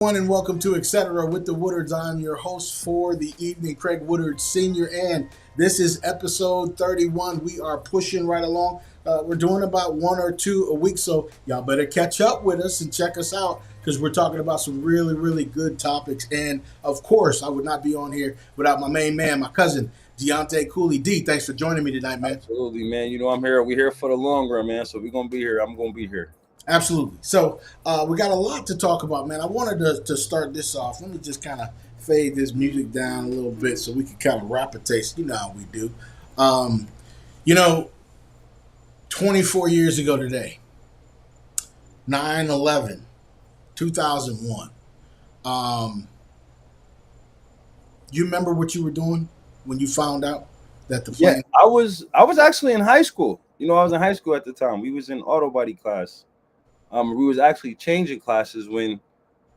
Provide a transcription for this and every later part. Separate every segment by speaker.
Speaker 1: And welcome to Etcetera with the Woodards. I'm your host for the evening, Craig Woodard Sr., and this is episode 31. We are pushing right along. We're doing about one or two a week, so y'all better catch up with us and check us out because we're talking about some really, really good topics. And of course, I would not be on here without my main man, my cousin, Deontay Cooley. D, thanks for joining me tonight, man.
Speaker 2: Absolutely, man. I'm here. We're here for the long run, man. So we're gonna be here. I'm gonna be here.
Speaker 1: Absolutely. So we got a lot to talk about, man. I wanted to start this off. Let me just kind of fade this music down a little bit so we can kind of wrap a taste. You know how we do. Um, you know, 24 years ago today, 9/11, 2001. You remember what you were doing when you found out that the
Speaker 2: Yeah,
Speaker 1: plane?
Speaker 2: I was actually in high school. I was in high school at the time. We was in auto body class. We was actually changing classes when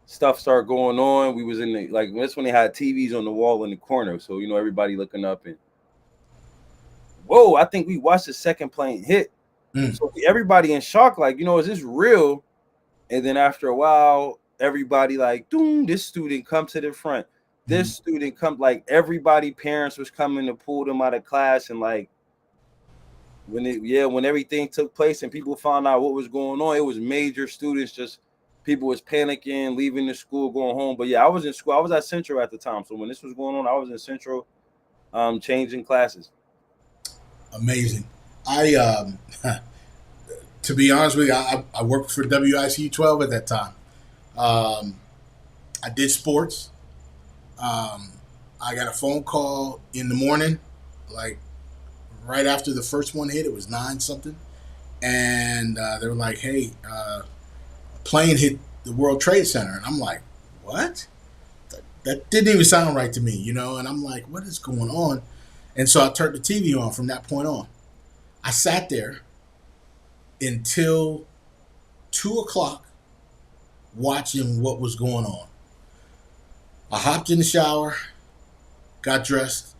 Speaker 2: stuff started going on. We was in that's when they had TVs on the wall in the corner. So everybody looking up and whoa, I think we watched the second plane hit.
Speaker 1: Mm.
Speaker 2: So everybody in shock, is this real? And then after a while, everybody doom, this student come to the front. This student come, everybody, parents was coming to pull them out of class, and when everything took place and people found out what was going on, it was major. Students just people was panicking, leaving the school, going home. But yeah, I was in school. I was at Central at the time, so when this was going on, I was in Central, changing classes.
Speaker 1: Amazing. I to be honest with you, I worked for WICU 12 at that time. I did sports. I got a phone call in the morning, like right after the first one hit. It was nine something, and they were like, "Hey, a plane hit the World Trade Center," and I'm like, "What?" That didn't even sound right to me, you know. And I'm like, "What is going on?" And so I turned the TV on from that point on. I sat there until 2 o'clock watching what was going on. I hopped in the shower, got dressed,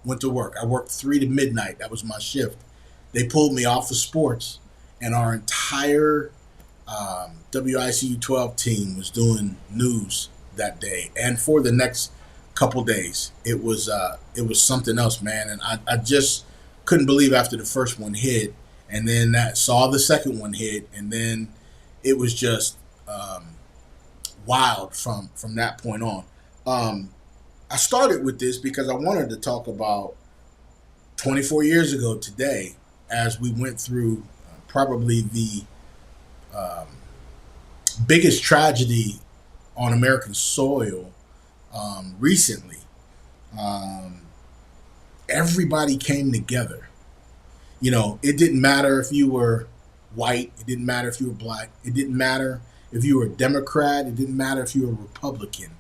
Speaker 1: went to work. I worked 3 to midnight. That was my shift. They pulled me off of sports, and our entire WICU 12 team was doing news that day. And for the next couple days, it was something else, man. And I just couldn't believe after the first one hit, and then that saw the second one hit, and then it was just wild from that point on. I started with this because I wanted to talk about 24 years ago today, as we went through probably the um, biggest tragedy on American soil recently. Um, Everybody came together. It didn't matter if you were white, it didn't matter if you were black, it didn't matter if you were a Democrat, it didn't matter if you were a Republican.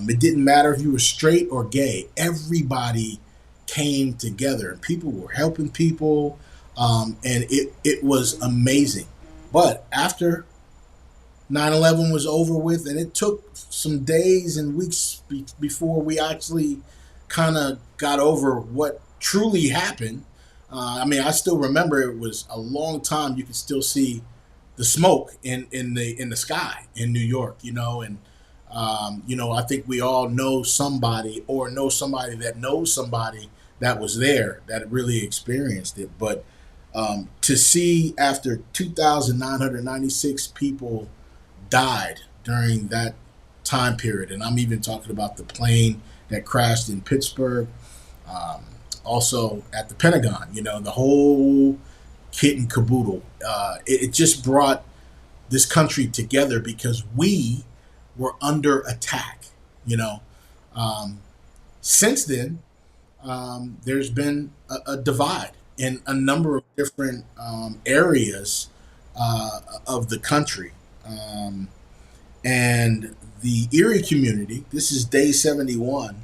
Speaker 1: It didn't matter if you were straight or gay. Everybody came together, and people were helping people, and it was amazing. But after 9/11 was over with, and it took some days and weeks before we actually kind of got over what truly happened. I mean, I still remember it was a long time. You could still see the smoke in the sky in New York, and I think we all know somebody or know somebody that knows somebody that was there that really experienced it. But to see after 2,996 people died during that time period, and I'm even talking about the plane that crashed in Pittsburgh, um, also at the Pentagon, the whole kit and caboodle. It just brought this country together because we were under attack. You know, um, since then, there's been a divide in a number of different areas of the country. And the Erie community, this is day 71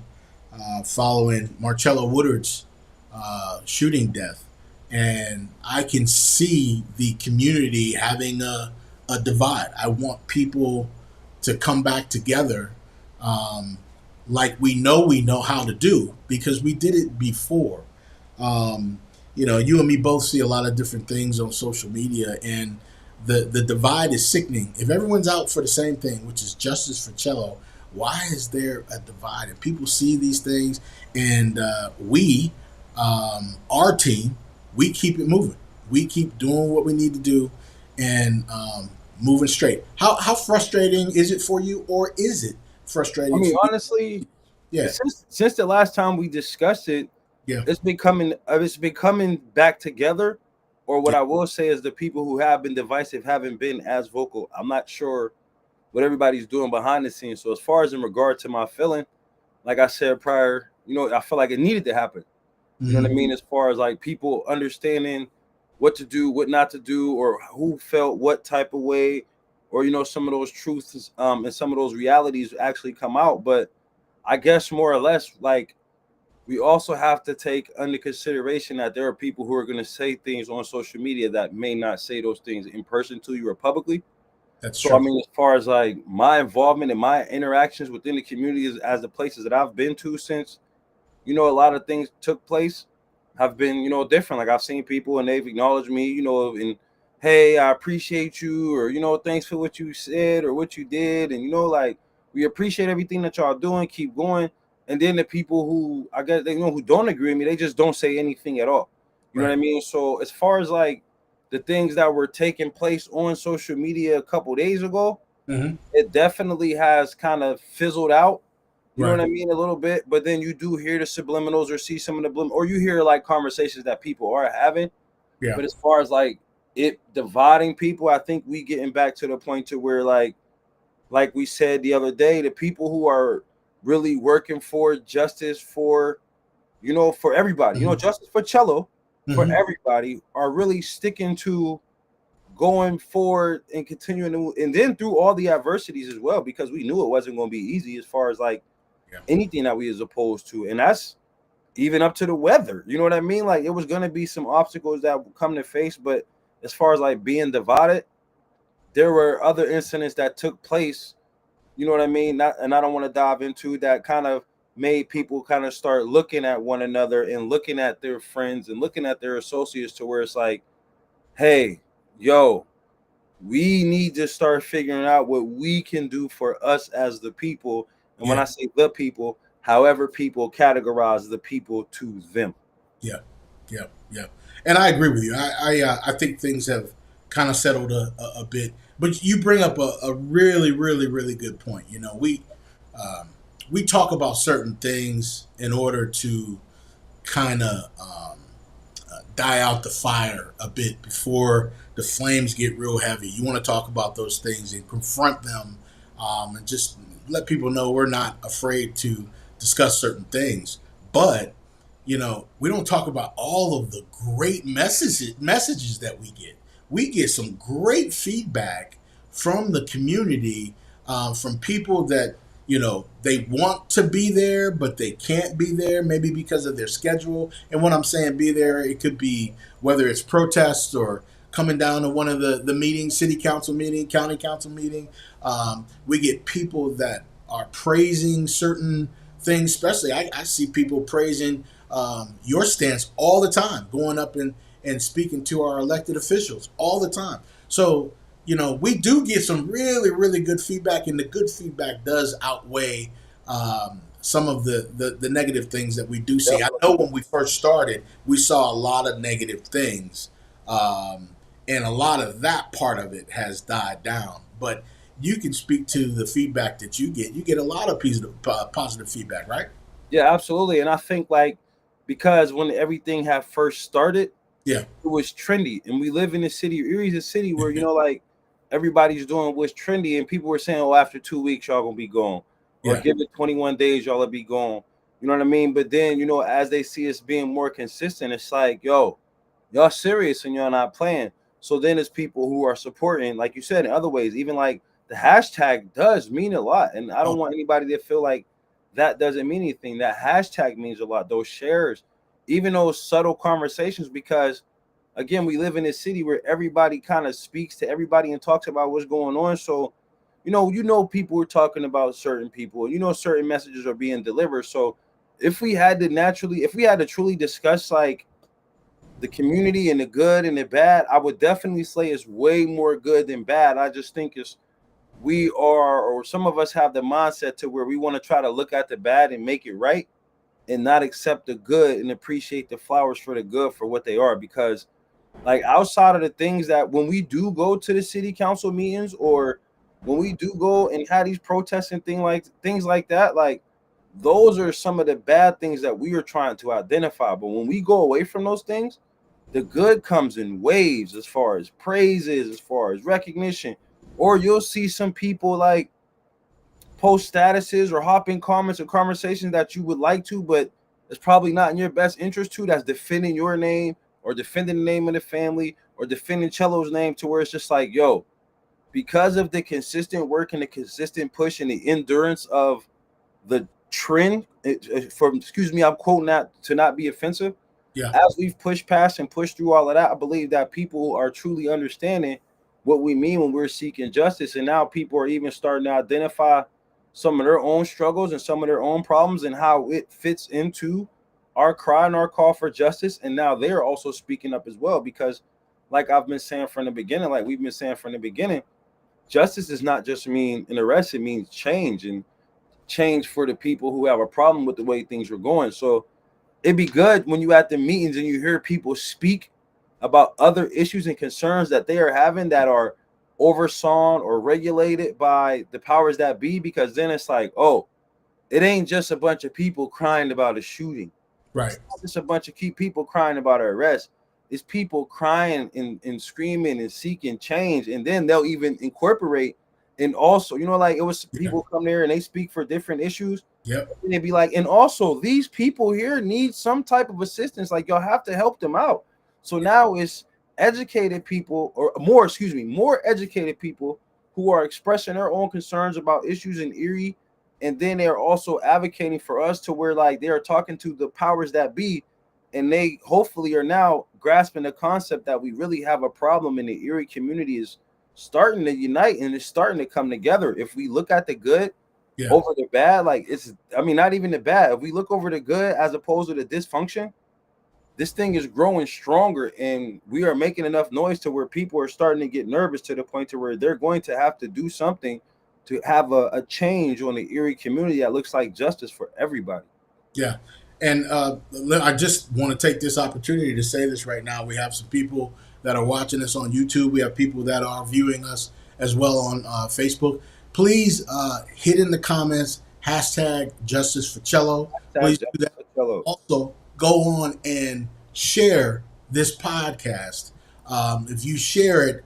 Speaker 1: following Marcello Woodard's shooting death. And I can see the community having a divide. I want people to come back together, um, like we know how to do because we did it before. You and me both see a lot of different things on social media, and the divide is sickening. If everyone's out for the same thing, which is justice for cello, why is there a divide? And people see these things, and our team, we keep it moving. We keep doing what we need to do, and moving straight. How frustrating is it for you, or is it
Speaker 2: I
Speaker 1: frustrating
Speaker 2: mean,
Speaker 1: for you?
Speaker 2: honestly,
Speaker 1: Yeah,
Speaker 2: since the last time we discussed it,
Speaker 1: yeah,
Speaker 2: it's becoming back together. Or what
Speaker 1: yeah.
Speaker 2: I will say is the people who have been divisive haven't been as vocal. I'm not sure what everybody's doing behind the scenes. So as far as in regard to my feeling, like I said prior, I feel like it needed to happen. You know what I
Speaker 1: Hmm.
Speaker 2: mean? As far as like people understanding what to do, what not to do, or who felt what type of way, or some of those truths and some of those realities actually come out. But I guess more or less, like we also have to take under consideration that there are people who are going to say things on social media that may not say those things in person to you or publicly.
Speaker 1: That's
Speaker 2: So I
Speaker 1: true.
Speaker 2: mean, as far as like my involvement and my interactions within the community as the places that I've been to since a lot of things took place have been, different. Like I've seen people and they've acknowledged me, and hey, I appreciate you, or thanks for what you said or what you did, and like we appreciate everything that y'all doing, keep going. And then the people who I guess they who don't agree with me, they just don't say anything at all. You know what
Speaker 1: Right.
Speaker 2: I mean? So as far as like the things that were taking place on social media a couple days ago,
Speaker 1: Hmm.
Speaker 2: it definitely has kind of fizzled out. You know what
Speaker 1: Right.
Speaker 2: I mean? A little bit, but then you do hear the subliminals or see some of the or you hear like conversations that people are having.
Speaker 1: Yeah.
Speaker 2: But as far as like it dividing people, I think we getting back to the point to where like we said the other day, the people who are really working for justice for for everybody,
Speaker 1: Hmm.
Speaker 2: justice for cello for
Speaker 1: Hmm.
Speaker 2: everybody are really sticking to going forward and continuing to, and then through all the adversities as well, because we knew it wasn't going to be easy as far as like
Speaker 1: Yeah.
Speaker 2: anything that we was opposed to, and that's even up to the weather. You know what I mean? Like it was going to be some obstacles that would come to face, but as far as like being divided, there were other incidents that took place. You know what I mean? Not, and I don't want to dive into that. Kind of made people kind of start looking at one another and looking at their friends and looking at their associates to where it's like, hey, yo, we need to start figuring out what we can do for us as the people. And when
Speaker 1: Yeah.
Speaker 2: I say the people, however people categorize the people to them.
Speaker 1: Yeah. Yeah. Yeah. And I agree with you. I think things have kind of settled a bit. But you bring up a really, really, really good point. Um, we talk about certain things in order to kind of die out the fire a bit before the flames get real heavy. You want to talk about those things and confront them, and just let people know we're not afraid to discuss certain things. But we don't talk about all of the great messages that we get. We get some great feedback from the community, from people that they want to be there but they can't be there, maybe because of their schedule. And when I'm saying be there, it could be whether it's protests or coming down to one of the meetings, city council meeting, county council meeting. We get people that are praising certain things, especially I see people praising your stance all the time, going up and speaking to our elected officials all the time. So we do get some really, really good feedback, and the good feedback does outweigh some of the negative things that we do see. I know when we first started, we saw a lot of negative things, and a lot of that part of it has died down. But you can speak to the feedback that you get. You get a lot of positive feedback, right?
Speaker 2: Yeah, absolutely. And I think like because when everything had first started,
Speaker 1: Yeah.
Speaker 2: it was trendy. And we live in a city, Erie's a city where, like everybody's doing what's trendy, and people were saying, oh, after 2 weeks, y'all gonna be gone. Or
Speaker 1: Yeah.
Speaker 2: give it 21 days, y'all will be gone. You know what I mean? But then, as they see us being more consistent, it's like, yo, y'all serious and y'all not playing. So then it's people who are supporting, like you said, in other ways, even like the hashtag does mean a lot. And I
Speaker 1: Oh,
Speaker 2: don't want anybody to feel like that doesn't mean anything. That hashtag means a lot. Those shares, even those subtle conversations, because again, we live in a city where everybody kind of speaks to everybody and talks about what's going on. So, people are talking about certain people, certain messages are being delivered. So if we had to truly discuss like the community and the good and the bad, I would definitely say it's way more good than bad. I just think it's we are, or some of us have the mindset to where we want to try to look at the bad and make it right and not accept the good and appreciate the flowers for the good for what they are. Because like outside of the things that when we do go to the city council meetings or when we do go and have these protests and things like that, like those are some of the bad things that we are trying to identify. But when we go away from those things, the good comes in waves as far as praises, as far as recognition. Or you'll see some people like post statuses or hop in comments or conversations that you would like to, but it's probably not in your best interest to, that's defending your name or defending the name of the family or defending Cello's name, to where it's just like, yo, because of the consistent work and the consistent push and the endurance of the trend, from, excuse me, I'm quoting that to not be offensive,
Speaker 1: Yeah.
Speaker 2: as we've pushed past and pushed through all of that, I believe that people are truly understanding what we mean when we're seeking justice. And now people are even starting to identify some of their own struggles and some of their own problems and how it fits into our cry and our call for justice. And now they're also speaking up as well, because like I've been saying from the beginning, like we've been saying from the beginning, justice does not just mean an arrest, it means change, and change for the people who have a problem with the way things are going. So it'd be good when you at the meetings and you hear people speak about other issues and concerns that they are having that are oversawn or regulated by the powers that be, because then it's like, oh, it ain't just a bunch of people crying about a shooting.
Speaker 1: Right.
Speaker 2: It's not just a bunch of people crying about an arrest. It's people crying and screaming and seeking change. And then they'll even incorporate, and also, you know, like it was
Speaker 1: Yeah.
Speaker 2: people come there and they speak for different issues.
Speaker 1: Yep.
Speaker 2: And they'd be like, and also these people here need some type of assistance. Like y'all have to help them out. So now it's educated people, or more, excuse me, more educated people who are expressing their own concerns about issues in Erie. And then they're also advocating for us, to where like they are talking to the powers that be. And they hopefully are now grasping the concept that we really have a problem, and the Erie community is starting to unite and it's starting to come together. If we look at the good
Speaker 1: Yeah.
Speaker 2: over the bad, like it's, I mean, not even the bad. If we look over the good as opposed to the dysfunction, this thing is growing stronger, and we are making enough noise to where people are starting to get nervous, to the point to where they're going to have to do something to have a change on the Erie community that looks like justice for everybody.
Speaker 1: Yeah. And I just want to take this opportunity to say this right now. We have some people that are watching us on YouTube. We have people that are viewing us as well on Facebook. Please hit in the comments hashtag justice for Cello. Please do that. Also, go on and share this podcast. If you share it,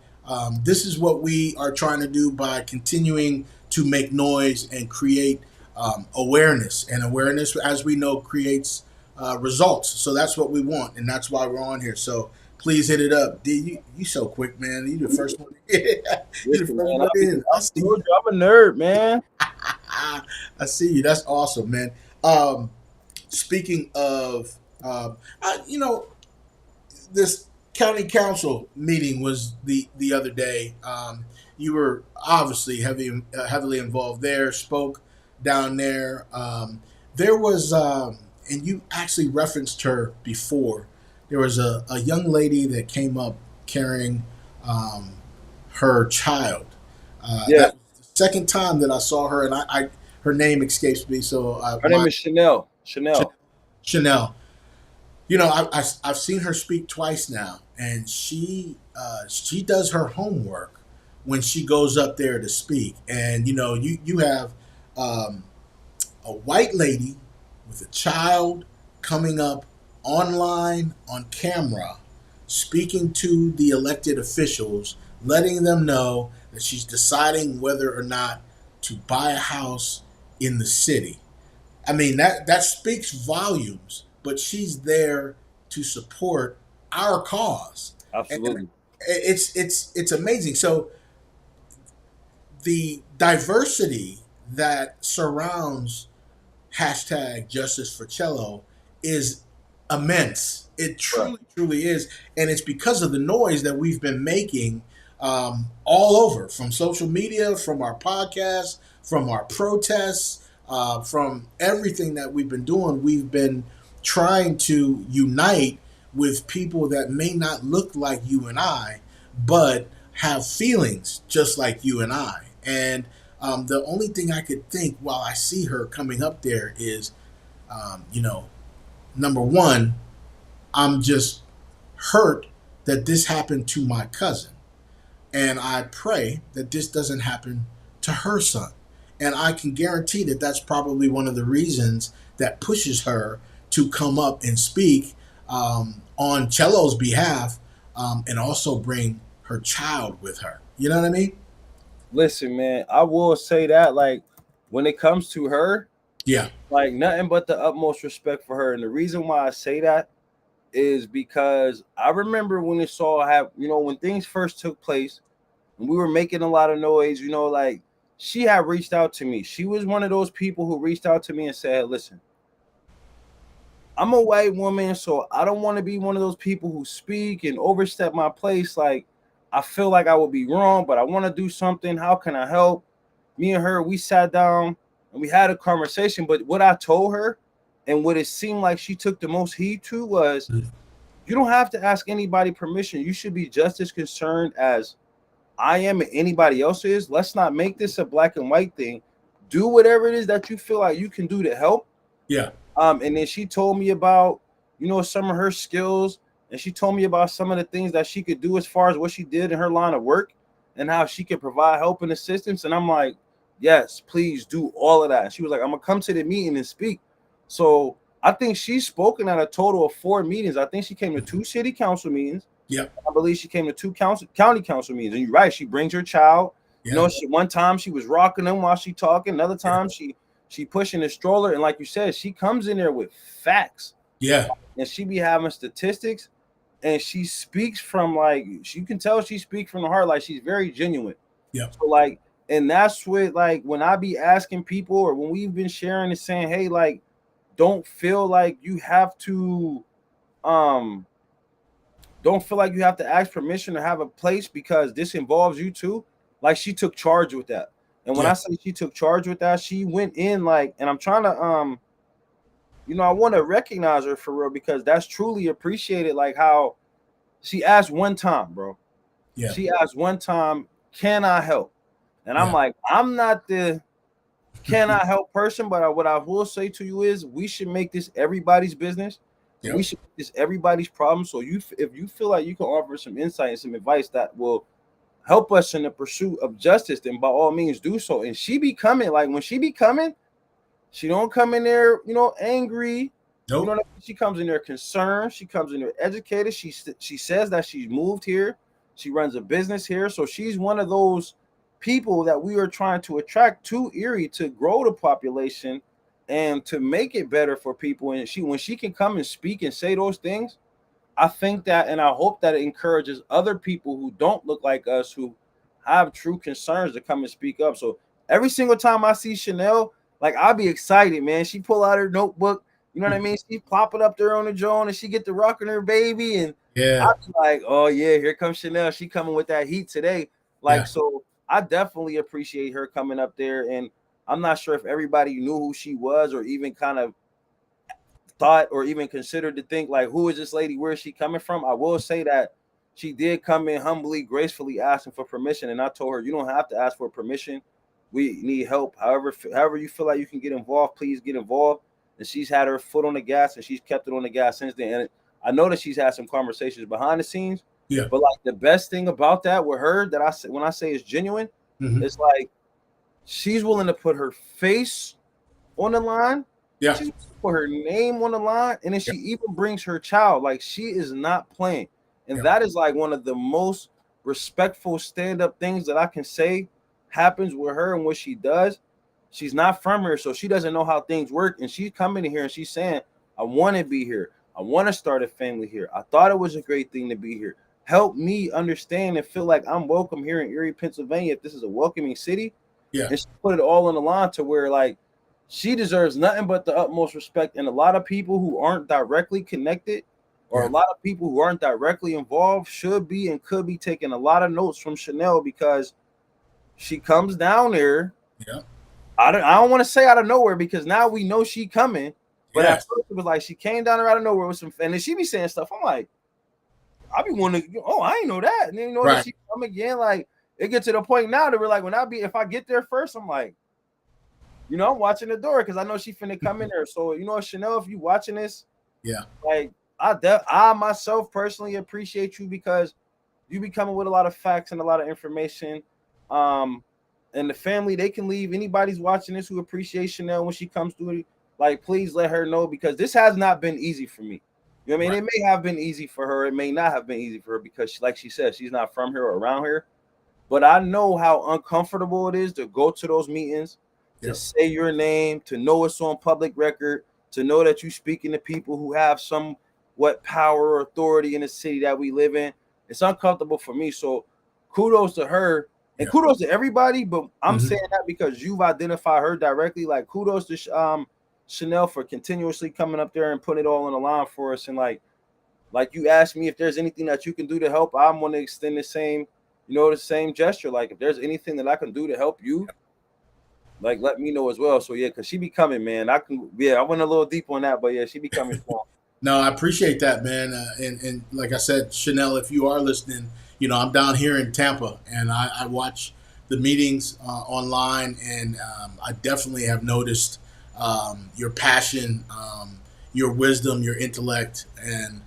Speaker 1: this is what we are trying to do by continuing to make noise and create awareness. And awareness, as we know, creates results. So that's what we want, and that's why we're on here. So please hit it up. D, you so quick, man. You the first one. You the first
Speaker 2: Listen, man,
Speaker 1: one in. I see you.
Speaker 2: I'm a nerd, man.
Speaker 1: I see you. That's awesome, man. Speaking of, you know, this county council meeting was the other day. You were obviously heavily involved there. Spoke down there. There was, and you actually referenced her before. There was a young lady that came up carrying her child.
Speaker 2: Yeah,
Speaker 1: That was the second time that I saw her, and I her name escapes me. So
Speaker 2: her name is Chanel. Chanel.
Speaker 1: Chanel. You know, I've seen her speak twice now, and she does her homework when she goes up there to speak. And you know, you have um, a white lady with a child coming up online on camera, speaking to the elected officials, letting them know that she's deciding whether or not to buy a house in the city. I mean, that speaks volumes, but she's there to support our cause. And
Speaker 2: Absolutely.
Speaker 1: it's amazing. So the diversity that surrounds hashtag justice for cello is immense. It
Speaker 2: Right.
Speaker 1: truly is. And it's because of the noise that we've been making all over, from social media, from our podcasts, from our protests, from everything that we've been doing. We've been trying to unite with people that may not look like you and I, but have feelings just like you and I. And the only thing I could think while I see her coming up there is, you know, number one, I'm just hurt that this happened to my cousin. And I pray that this doesn't happen to her son. And I can guarantee that that's probably one of the reasons that pushes her to come up and speak on Cello's behalf, and also bring her child with her. You know what I mean?
Speaker 2: Listen, man, I will say that, like, when it comes to her,
Speaker 1: Yeah.
Speaker 2: like, nothing but the utmost respect for her. And the reason why I say that is because I remember when it all have, when things first took place and we were making a lot of noise, like, she had reached out to me. She was one of those people who reached out to me and said, listen, I'm a white woman, so I don't want to be one of those people who speak and overstep my place. Like, I feel like I would be wrong, but I want to do something. How can I help? Me and her, we sat down and we had a conversation. But what I told her and what it seemed like she took the most heed to was, you don't have to ask anybody permission. You should be just as concerned as I am and anybody else is. Let's not make this a black and white thing. Do whatever it is that you feel like you can do to help.
Speaker 1: Yeah.
Speaker 2: And then she told me about, some of her skills, and she told me about some of the things that she could do as far as what she did in her line of work and how she could provide help and assistance. And I'm like, yes, please do all of that. And she was like, I'm gonna come to the meeting and speak. So I think she's spoken at a total of 4 meetings. I think she came to 2 city council meetings.
Speaker 1: Yeah.
Speaker 2: I believe she came to 2 county council meetings. And you're right, she brings her child.
Speaker 1: Yeah.
Speaker 2: One time she was rocking them while she talking. Another time she pushing the stroller, and like you said, she comes in there with facts.
Speaker 1: Yeah.
Speaker 2: And she be having statistics, and she speaks from, like, you can tell she speaks from the heart, like she's very genuine.
Speaker 1: Yeah.
Speaker 2: So, like, and that's what, like, when I be asking people, or when we've been sharing and saying, hey, like, don't feel like you have to ask permission to have a place because this involves you too. Like, she took charge with that. And when I say she took charge with that, she went in, like, and I'm trying to I want to recognize her for real, because that's truly appreciated. Like, how she asked one time, bro.
Speaker 1: Yeah.
Speaker 2: She asked one time, can I help? And I'm like, I'm not the can I help person, but what I will say to you is, we should make this everybody's business.
Speaker 1: Yep.
Speaker 2: We should make this everybody's problem. So if you feel like you can offer some insight and some advice that will help us in the pursuit of justice, then by all means do so. And she be coming, like, when she be coming, she don't come in there, angry.
Speaker 1: Nope.
Speaker 2: You know, she comes in there concerned. She comes in there educated. She says that she's moved here. She runs a business here. So she's one of those people that we are trying to attract to Erie to grow the population and to make it better for people. And when she can come and speak and say those things, I think that, and I hope that it encourages other people who don't look like us, who have true concerns, to come and speak up. So every single time I see Chanel, like, I'll be excited, man. She pull out her notebook, you know what I mean? She plop it up there on the joint, and she get to rocking her baby. And I'm like, oh yeah, here comes Chanel. She coming with that heat today. Like, so I definitely appreciate her coming up there. And I'm not sure if everybody knew who she was, or even kind of thought or even considered to think, like, who is this lady? Where is she coming from? I will say that she did come in humbly, gracefully asking for permission. And I told her, you don't have to ask for permission. We need help. However you feel like you can get involved, please get involved. And she's had her foot on the gas, and she's kept it on the gas since then. And I know that she's had some conversations behind the scenes.
Speaker 1: Yeah.
Speaker 2: But, like, the best thing about that with her, that I say, when I say it's genuine, it's like, she's willing to put her face on the line.
Speaker 1: Yeah.
Speaker 2: She's put her name on the line, and then she even brings her child. Like, she is not playing. And that is, like, one of the most respectful stand-up things that I can say happens with her and what she does. She's not from here, so she doesn't know how things work. And she's coming in here and she's saying, I want to be here. I want to start a family here. I thought it was a great thing to be here. Help me understand and feel like I'm welcome here in Erie, Pennsylvania, if this is a welcoming city.
Speaker 1: Yeah.
Speaker 2: And she put it all on the line to where, like, she deserves nothing but the utmost respect. And a lot of people who aren't directly connected, or a lot of people who aren't directly involved, should be and could be taking a lot of notes from Chanel, because she comes down there.
Speaker 1: Yeah.
Speaker 2: I don't want to say out of nowhere, because now we know she coming. But at
Speaker 1: Yes.
Speaker 2: first it was like she came down there out of nowhere with some, and then she be saying stuff. I'm like, I be wanting to, oh, I ain't know that. And then that she come again. Like it get to the point now that we're like, if I get there first, I'm like, I'm watching the door because I know she finna come in there. So Chanel, if you watching this, like I myself personally appreciate you because you be coming with a lot of facts and a lot of information. And the family, they can leave. Anybody's watching this who appreciates Chanel when she comes through, like, please let her know because this has not been easy for me. You know what I mean? It may have been easy for her. It may not have been easy for her because, like she said, she's not from here or around here. But I know how uncomfortable it is to go to those meetings, to say your name, to know it's on public record, to know that you're speaking to people who have somewhat power or authority in the city that we live in. It's uncomfortable for me. So kudos to her and kudos to everybody. But I'm saying that because you've identified her directly. Like kudos to Chanel for continuously coming up there and putting it all on the line for us. And like you asked me if there's anything that you can do to help, I'm going to extend the same gesture. Like if there's anything that I can do to help you, like let me know as well. So because she be coming, man. I went a little deep on that, but she be coming strong.
Speaker 1: No, I appreciate that, man. And like I said, Chanel, if you are listening, I'm down here in Tampa, and I watch the meetings online, and I definitely have noticed your passion, your wisdom, your intellect, and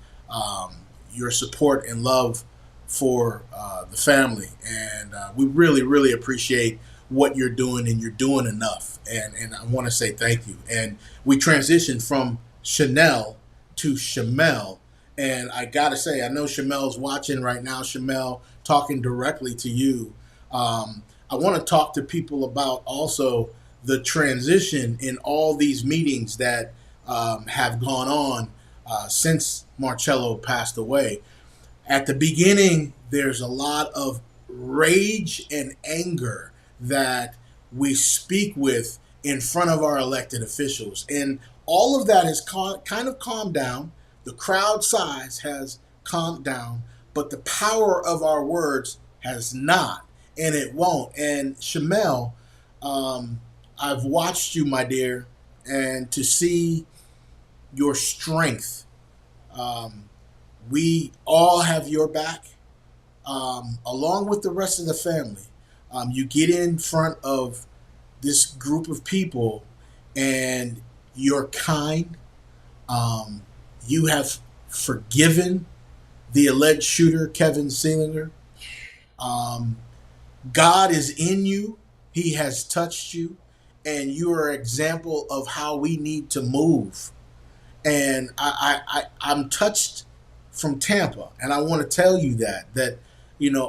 Speaker 1: your support and love for the family. And we really, really appreciate what you're doing, and you're doing enough. And I want to say thank you. And we transitioned from Chanel to Shamel. And I gotta say, I know Shamel's watching right now. Shamel, talking directly to you. I want to talk to people about also the transition in all these meetings that have gone on since Marcello passed away. At the beginning, there's a lot of rage and anger that we speak with in front of our elected officials. And all of that has kind of calmed down. The crowd size has calmed down, but the power of our words has not, and it won't. And Shamel, I've watched you, my dear, and to see your strength. We all have your back, along with the rest of the family. You get in front of this group of people and you're kind. You have forgiven the alleged shooter, Kevin Seelinger. God is in you. He has touched you. And you are an example of how we need to move. And I'm touched from Tampa. And I want to tell you that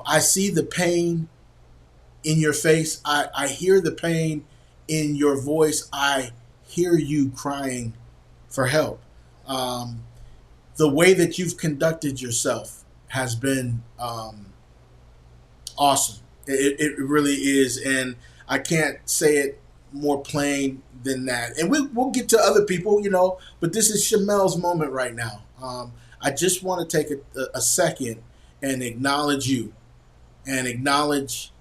Speaker 1: I see the pain in your face. I hear the pain in your voice. I hear you crying for help. The way that you've conducted yourself has been awesome. It really is. And I can't say it more plain than that. And we'll get to other people, but this is Shamel's moment right now. I just want to take a second and acknowledge you and acknowledge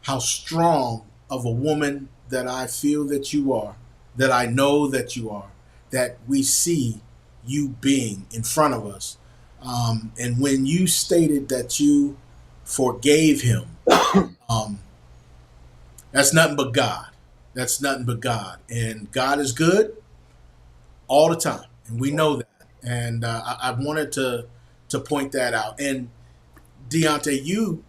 Speaker 1: how strong of a woman that I feel that you are, that I know that you are, that we see you being in front of us. And when you stated that you forgave him, that's nothing but God. That's nothing but God. And God is good all the time. And we know that. And I wanted to point that out. And Deontay, you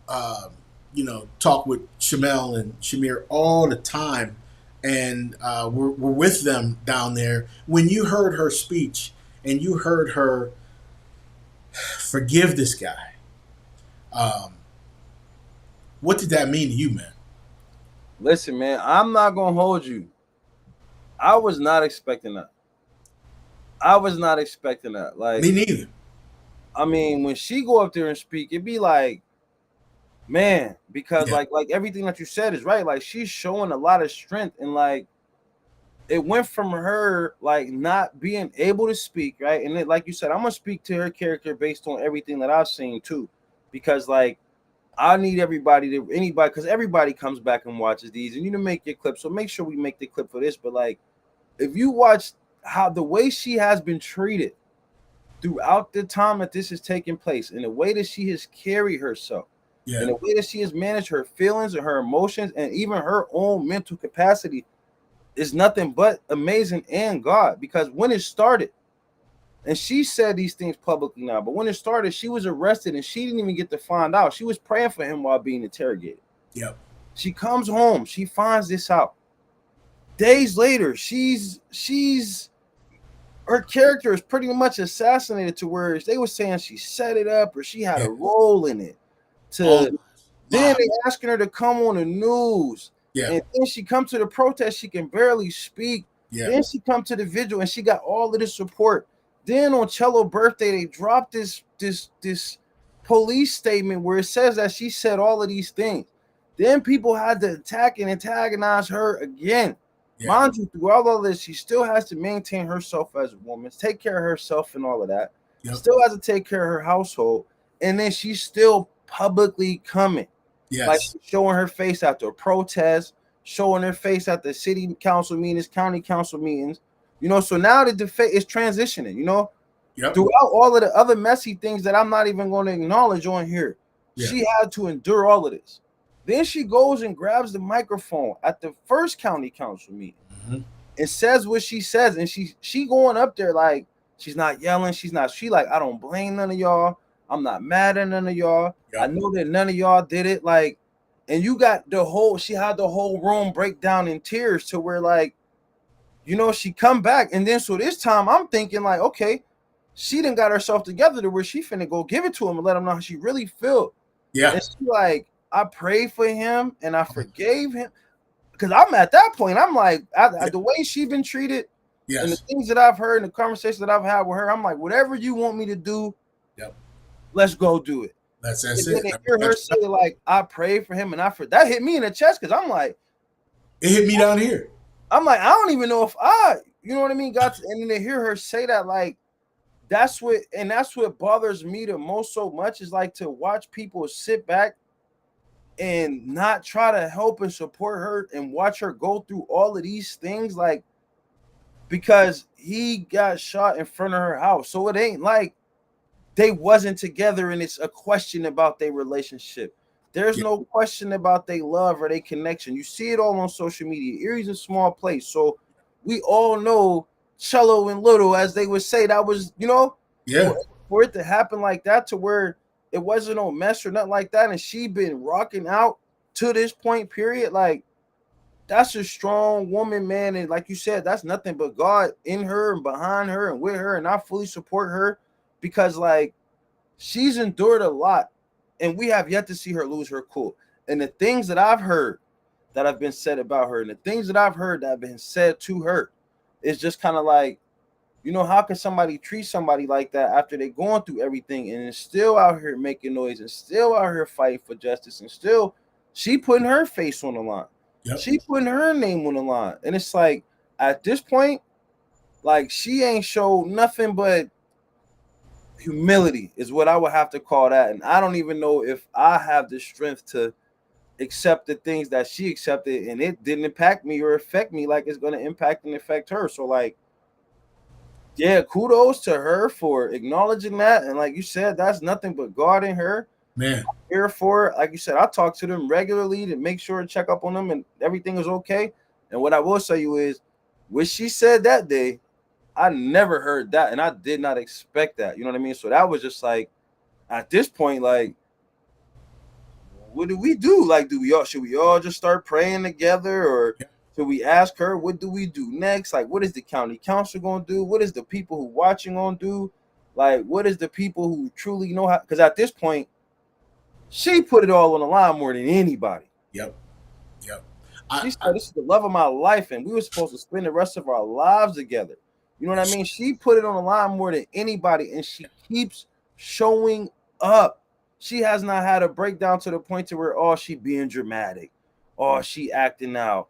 Speaker 1: talk with Shamel and Shamir all the time, and we're with them down there. When you heard her speech and you heard her forgive this guy, what did that mean to you, man?
Speaker 2: Listen, man, I'm not gonna hold you. I was not expecting that. Like,
Speaker 1: me neither.
Speaker 2: I mean, when she go up there and speak, it'd be like, man, because like everything that you said is right. Like she's showing a lot of strength, and like it went from her like not being able to speak, right? And then, like you said, I'm gonna speak to her character based on everything that I've seen too, because like I need anybody, because everybody comes back and watches these, and you make your clip. So make sure we make the clip for this. But like, if you watch how the way she has been treated throughout the time that this is taking place, and the way that she has carried herself,
Speaker 1: Yeah.
Speaker 2: and the way that she has managed her feelings and her emotions and even her own mental capacity is nothing but amazing and God. Because when it started, and she said these things publicly now, but when it started, she was arrested and she didn't even get to find out. She was praying for him while being interrogated.
Speaker 1: Yep.
Speaker 2: She comes home, she finds this out. Days later, she's her character is pretty much assassinated, to where they were saying she set it up or she had
Speaker 1: Yeah.
Speaker 2: a role in it.
Speaker 1: All
Speaker 2: To then
Speaker 1: lies.
Speaker 2: they asking her to come on the news,
Speaker 1: Yeah.
Speaker 2: and then she come to the protest. She can barely speak.
Speaker 1: Yeah.
Speaker 2: Then she come to the vigil, and she got all of this support. Then on Cello birthday, they dropped this police statement where it says that she said all of these things. Then people had to attack and antagonize her again.
Speaker 1: Yeah.
Speaker 2: Mind you, through all of this, she still has to maintain herself as a woman, take care of herself and all of that.
Speaker 1: Yep.
Speaker 2: Still has to take care of her household, and then she's still publicly coming.
Speaker 1: Yes.
Speaker 2: Like showing her face at the protests, showing her face at the city council meetings, county council meetings. So now the debate is transitioning,
Speaker 1: Yep.
Speaker 2: throughout all of the other messy things that I'm not even going to acknowledge on here.
Speaker 1: Yeah.
Speaker 2: She had to endure all of this. Then she goes and grabs the microphone at the first county council meeting and says what she says. And she going up there like, she's not yelling. She like, I don't blame none of y'all. I'm not mad at none of y'all. Yep. I know that none of y'all did it. Like, and you got she had the whole room break down in tears, to where like, she come back. And then so this time I'm thinking like, okay, she done got herself together to where she finna go give it to him and let him know how she really feel.
Speaker 1: Yeah.
Speaker 2: And she like, I prayed for him and I forgave him. Because I'm at that point, I'm like, the way she been treated,
Speaker 1: yes,
Speaker 2: and the things that I've heard and the conversations that I've had with her, I'm like, whatever you want me to do,
Speaker 1: yep,
Speaker 2: let's go do it.
Speaker 1: That's
Speaker 2: and
Speaker 1: it.
Speaker 2: Then hear her say like, I prayed for him, and that hit me in the chest, because I'm like,
Speaker 1: it hit me down here.
Speaker 2: I'm like, I don't even know if you know what I mean, and then to hear her say that, like, that's what bothers me the most so much, is like to watch people sit back and not try to help and support her and watch her go through all of these things, like, because he got shot in front of her house. So it ain't like they wasn't together and it's a question about their relationship. There's no question about their love or their connection. You see it all on social media. Erie's a small place, so we all know Cello and Little, as they would say. That was, for it to happen like that, to where it wasn't no mess or nothing like that, and she been rocking out to this point, period. Like, that's a strong woman, man. And like you said, that's nothing but God in her and behind her and with her. And I fully support her, because like, she's endured a lot, and we have yet to see her lose her cool. And the things that I've heard that have been said about her, and the things that I've heard that have been said to her, is just kind of like, how can somebody treat somebody like that after they going through everything and is still out here making noise and still out here fighting for justice, and still she putting her face on the line. Yep. She putting her name on the line. And it's like, at this point, like, she ain't showed nothing but humility, is what I would have to call that. And I don't even know if I have the strength to accept the things that she accepted, and it didn't impact me or affect me like it's going to impact and affect her. So like, yeah, kudos to her for acknowledging that. And like you said, that's nothing but God in her.
Speaker 1: Man,
Speaker 2: I'm here for it. Like you said, I talk to them regularly to make sure and check up on them and everything is okay. And what I will say you is, what she said that day, I never heard that, and I did not expect that. You know what I mean? So that was just like, at this point, like, what do we do? Like, should we all just start praying together, or should we ask her, what do we do next? Like, what is the county council going to do? What is the people who watching going to do? Like, what is the people who truly know how? Because at this point, she put it all on the line more than anybody.
Speaker 1: Yep.
Speaker 2: She said, this is the love of my life, and we were supposed to spend the rest of our lives together. You know what I mean? She put it on the line more than anybody, and she keeps showing up. She has not had a breakdown to the point to where, she being dramatic, she acting out,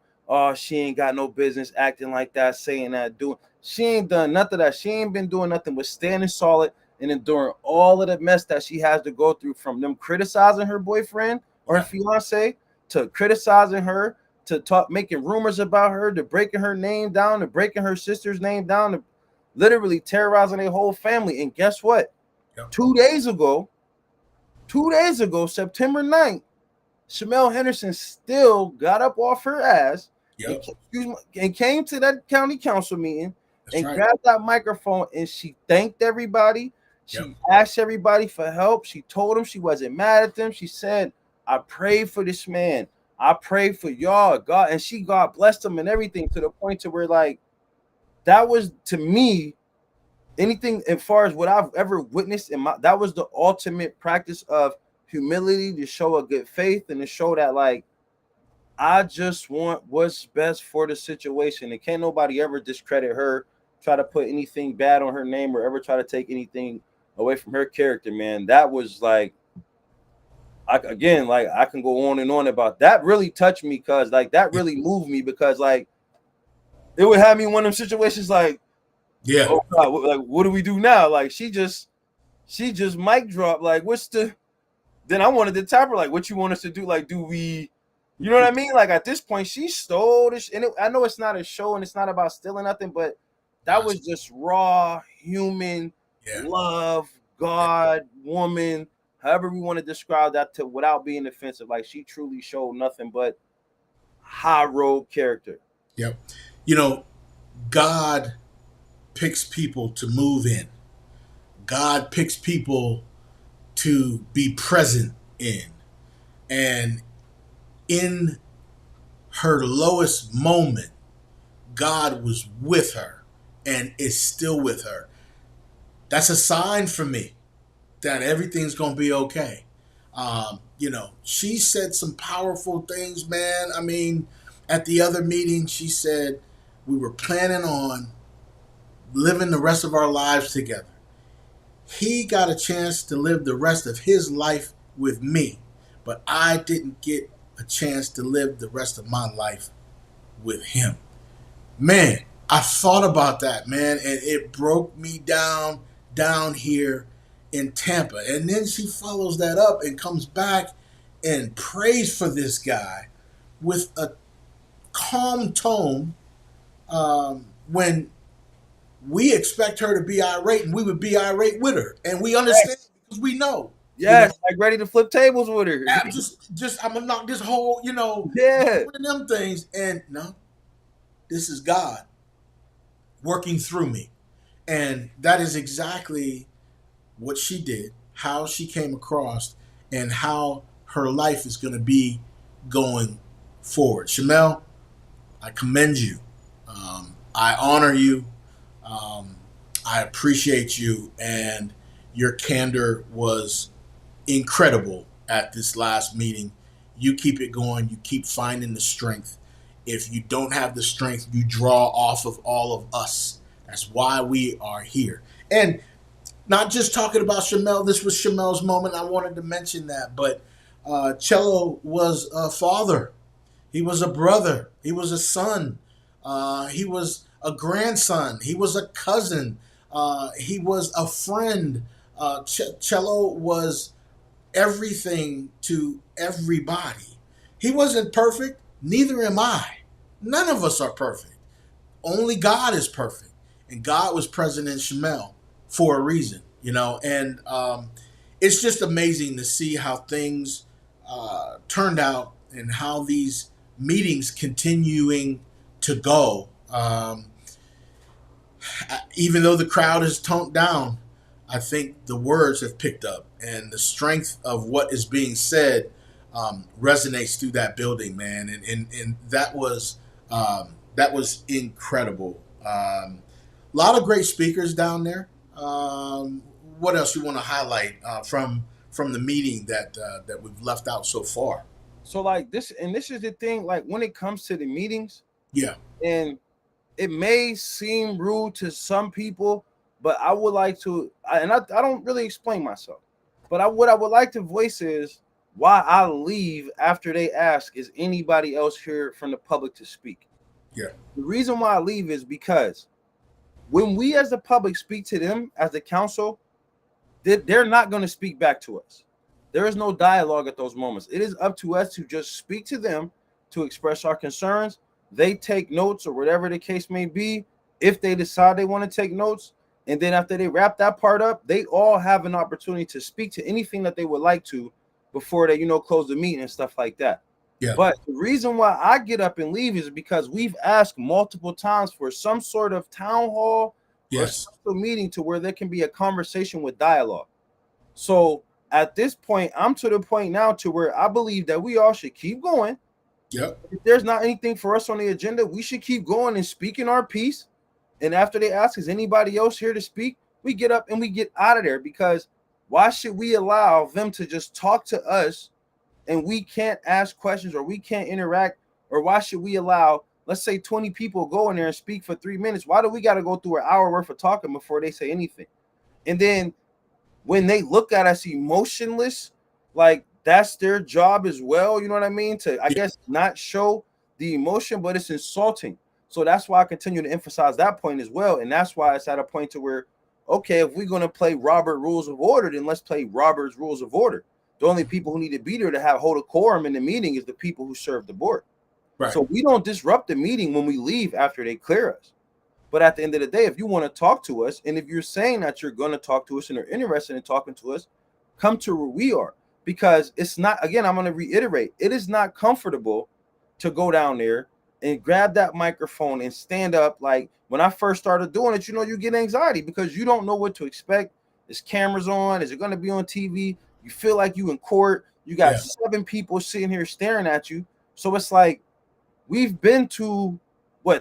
Speaker 2: she ain't got no business acting like that, saying that, doing. She ain't done nothing of that. She ain't been doing nothing but standing solid and enduring all of the mess that she has to go through, from them criticizing her boyfriend or her fiance, to criticizing her, to talk, making rumors about her, to breaking her name down, to breaking her sister's name down, to literally terrorizing their whole family. And guess what?
Speaker 1: Yep.
Speaker 2: 2 days ago, September 9th, Shamel Henderson still got up off her ass
Speaker 1: Yep.
Speaker 2: and came to that county council meeting.
Speaker 1: That's
Speaker 2: and
Speaker 1: right.
Speaker 2: grabbed that microphone and she thanked everybody. She
Speaker 1: Yep.
Speaker 2: asked everybody for help. She told them she wasn't mad at them. She said, I prayed for this man. I prayed for y'all, God. And God blessed him and everything, to the point to where, like, that was, to me, anything as far as what I've ever witnessed that was the ultimate practice of humility, to show a good faith and to show that, like, I just want what's best for the situation. And can't nobody ever discredit her, try to put anything bad on her name, or ever try to take anything away from her character, man. That was like, I can go on and on about that. Really touched me, because like that really moved me, because like it would have me in one of them situations like,
Speaker 1: yeah,
Speaker 2: oh God, like what do we do now? Like she just mic drop. Like then I wanted to tap her, like, what you want us to do? Like, do we, you know what I mean? Like at this point, she stole this, and I know it's not a show and it's not about stealing nothing, but that was just raw human love, God, woman, however we want to describe that, to without being offensive. Like she truly showed nothing but high road character.
Speaker 1: Yep. You know, God picks people to move in. God picks people to be present in. And in her lowest moment, God was with her and is still with her. That's a sign for me that everything's going to be okay. You know, she said some powerful things, man. I mean, at the other meeting, she said we were planning on living the rest of our lives together. He got a chance to live the rest of his life with me, but I didn't get a chance to live the rest of my life with him. Man, I thought about that, man, and it broke me down here in Tampa. And then she follows that up and comes back and prays for this guy with a calm tone, when we expect her to be irate, and we would be irate with her, and we understand because we know.
Speaker 2: Yes, like ready to flip tables with her.
Speaker 1: I'm just I'm gonna knock this whole, one of them things, and no, this is God working through me, and that is exactly what she did, how she came across, and how her life is going to be going forward. Shamel, I commend you. I honor you. I appreciate you, and your candor was incredible at this last meeting. You keep it going. You keep finding the strength. If you don't have the strength, you draw off of all of us. That's why we are here. And not just talking about Shamel. This was Shamel's moment. I wanted to mention that. But Cello was a father. He was a brother. He was a son. He was a grandson. He was a cousin. He was a friend. Cello was everything to everybody. He wasn't perfect. Neither am I. None of us are perfect. Only God is perfect. And God was present in Shamel for a reason, and it's just amazing to see how things turned out and how these meetings continuing to go. Even though the crowd has toned down, I think the words have picked up, and the strength of what is being said resonates through that building, man. And that was incredible. A lot of great speakers down there. What else you want to highlight from the meeting that we've left out so far?
Speaker 2: So like this is the thing. Like when it comes to the meetings, and it may seem rude to some people, but I would like to, I don't really explain myself, but what I would like to voice is why I leave after they ask, is anybody else here from the public to speak? The reason why I leave is because when we as the public speak to them as the council, they're not going to speak back to us. There is no dialogue at those moments. It is up to us to just speak to them to express our concerns. They take notes or whatever the case may be, if they decide they want to take notes. And then after they wrap that part up, they all have an opportunity to speak to anything that they would like to before they, close the meeting and stuff like that.
Speaker 1: Yeah.
Speaker 2: But the reason why I get up and leave is because we've asked multiple times for some sort of town hall or special meeting to where there can be a conversation with dialogue. So at this point, I'm to the point now to where I believe that we all should keep going.
Speaker 1: Yep.
Speaker 2: If there's not anything for us on the agenda, we should keep going and speaking our piece. And after they ask, is anybody else here to speak? We get up and we get out of there, because why should we allow them to just talk to us and we can't ask questions or we can't interact? Or why should we allow, let's say 20 people go in there and speak for 3 minutes? Why do we got to go through an hour worth of talking before they say anything? And then when they look at us emotionless, like that's their job as well. You know what I mean? To, I guess, not show the emotion, but it's insulting. So that's why I continue to emphasize that point as well. And that's why it's at a point to where, okay, if we're going to play Robert Rules of Order, then let's play Robert's Rules of Order. The only people who need to be there to hold a quorum in the meeting is the people who serve the board. Right. So we don't disrupt the meeting when we leave after they clear us. But at the end of the day, if you want to talk to us, and if you're saying that you're going to talk to us and are interested in talking to us, come to where we are. Because it's not, again, I'm going to reiterate, it is not comfortable to go down there and grab that microphone and stand up. Like when I first started doing it, you get anxiety because you don't know what to expect. Is cameras on? Is it going to be on TV? You feel like you in court. You got 7 people sitting here staring at you. So it's like, we've been to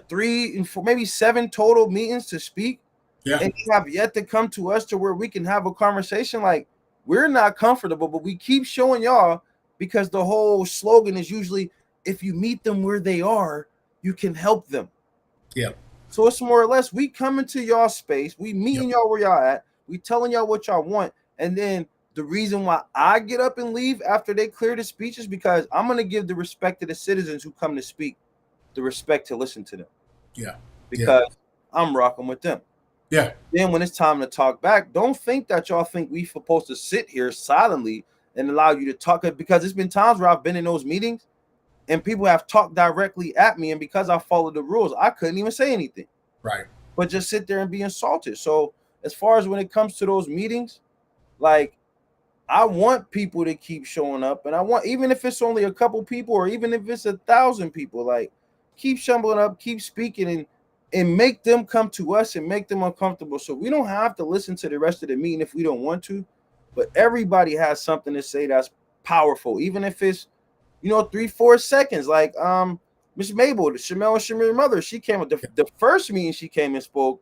Speaker 2: 3 and 4, maybe 7 total meetings to speak. Yeah. And you have yet to come to us to where we can have a conversation. Like, we're not comfortable, but we keep showing y'all, because the whole slogan is usually, if you meet them where they are, you can help them.
Speaker 1: Yeah.
Speaker 2: So it's more or less, we come into y'all space, we meeting y'all where y'all at, we telling y'all what y'all want. And then the reason why I get up and leave after they clear the speech is because I'm going to give the respect to the citizens who come to speak, the respect to listen to them.
Speaker 1: Yeah.
Speaker 2: Because I'm rocking with them.
Speaker 1: Yeah.
Speaker 2: Then when it's time to talk back, don't think that y'all think we supposed to sit here silently and allow you to talk, because it's been times where I've been in those meetings and people have talked directly at me, and because I followed the rules, I couldn't even say anything.
Speaker 1: Right.
Speaker 2: But just sit there and be insulted. So as far as when it comes to those meetings, like, I want people to keep showing up, and I want, even if it's only a couple people or even if it's 1,000 people, like, keep showing up, keep speaking, and make them come to us and make them uncomfortable. So we don't have to listen to the rest of the meeting if we don't want to, but everybody has something to say that's powerful, even if it's, 3-4 seconds. Like Miss Mabel, the Shamel and Shamir mother, she came with the first meeting, she came and spoke.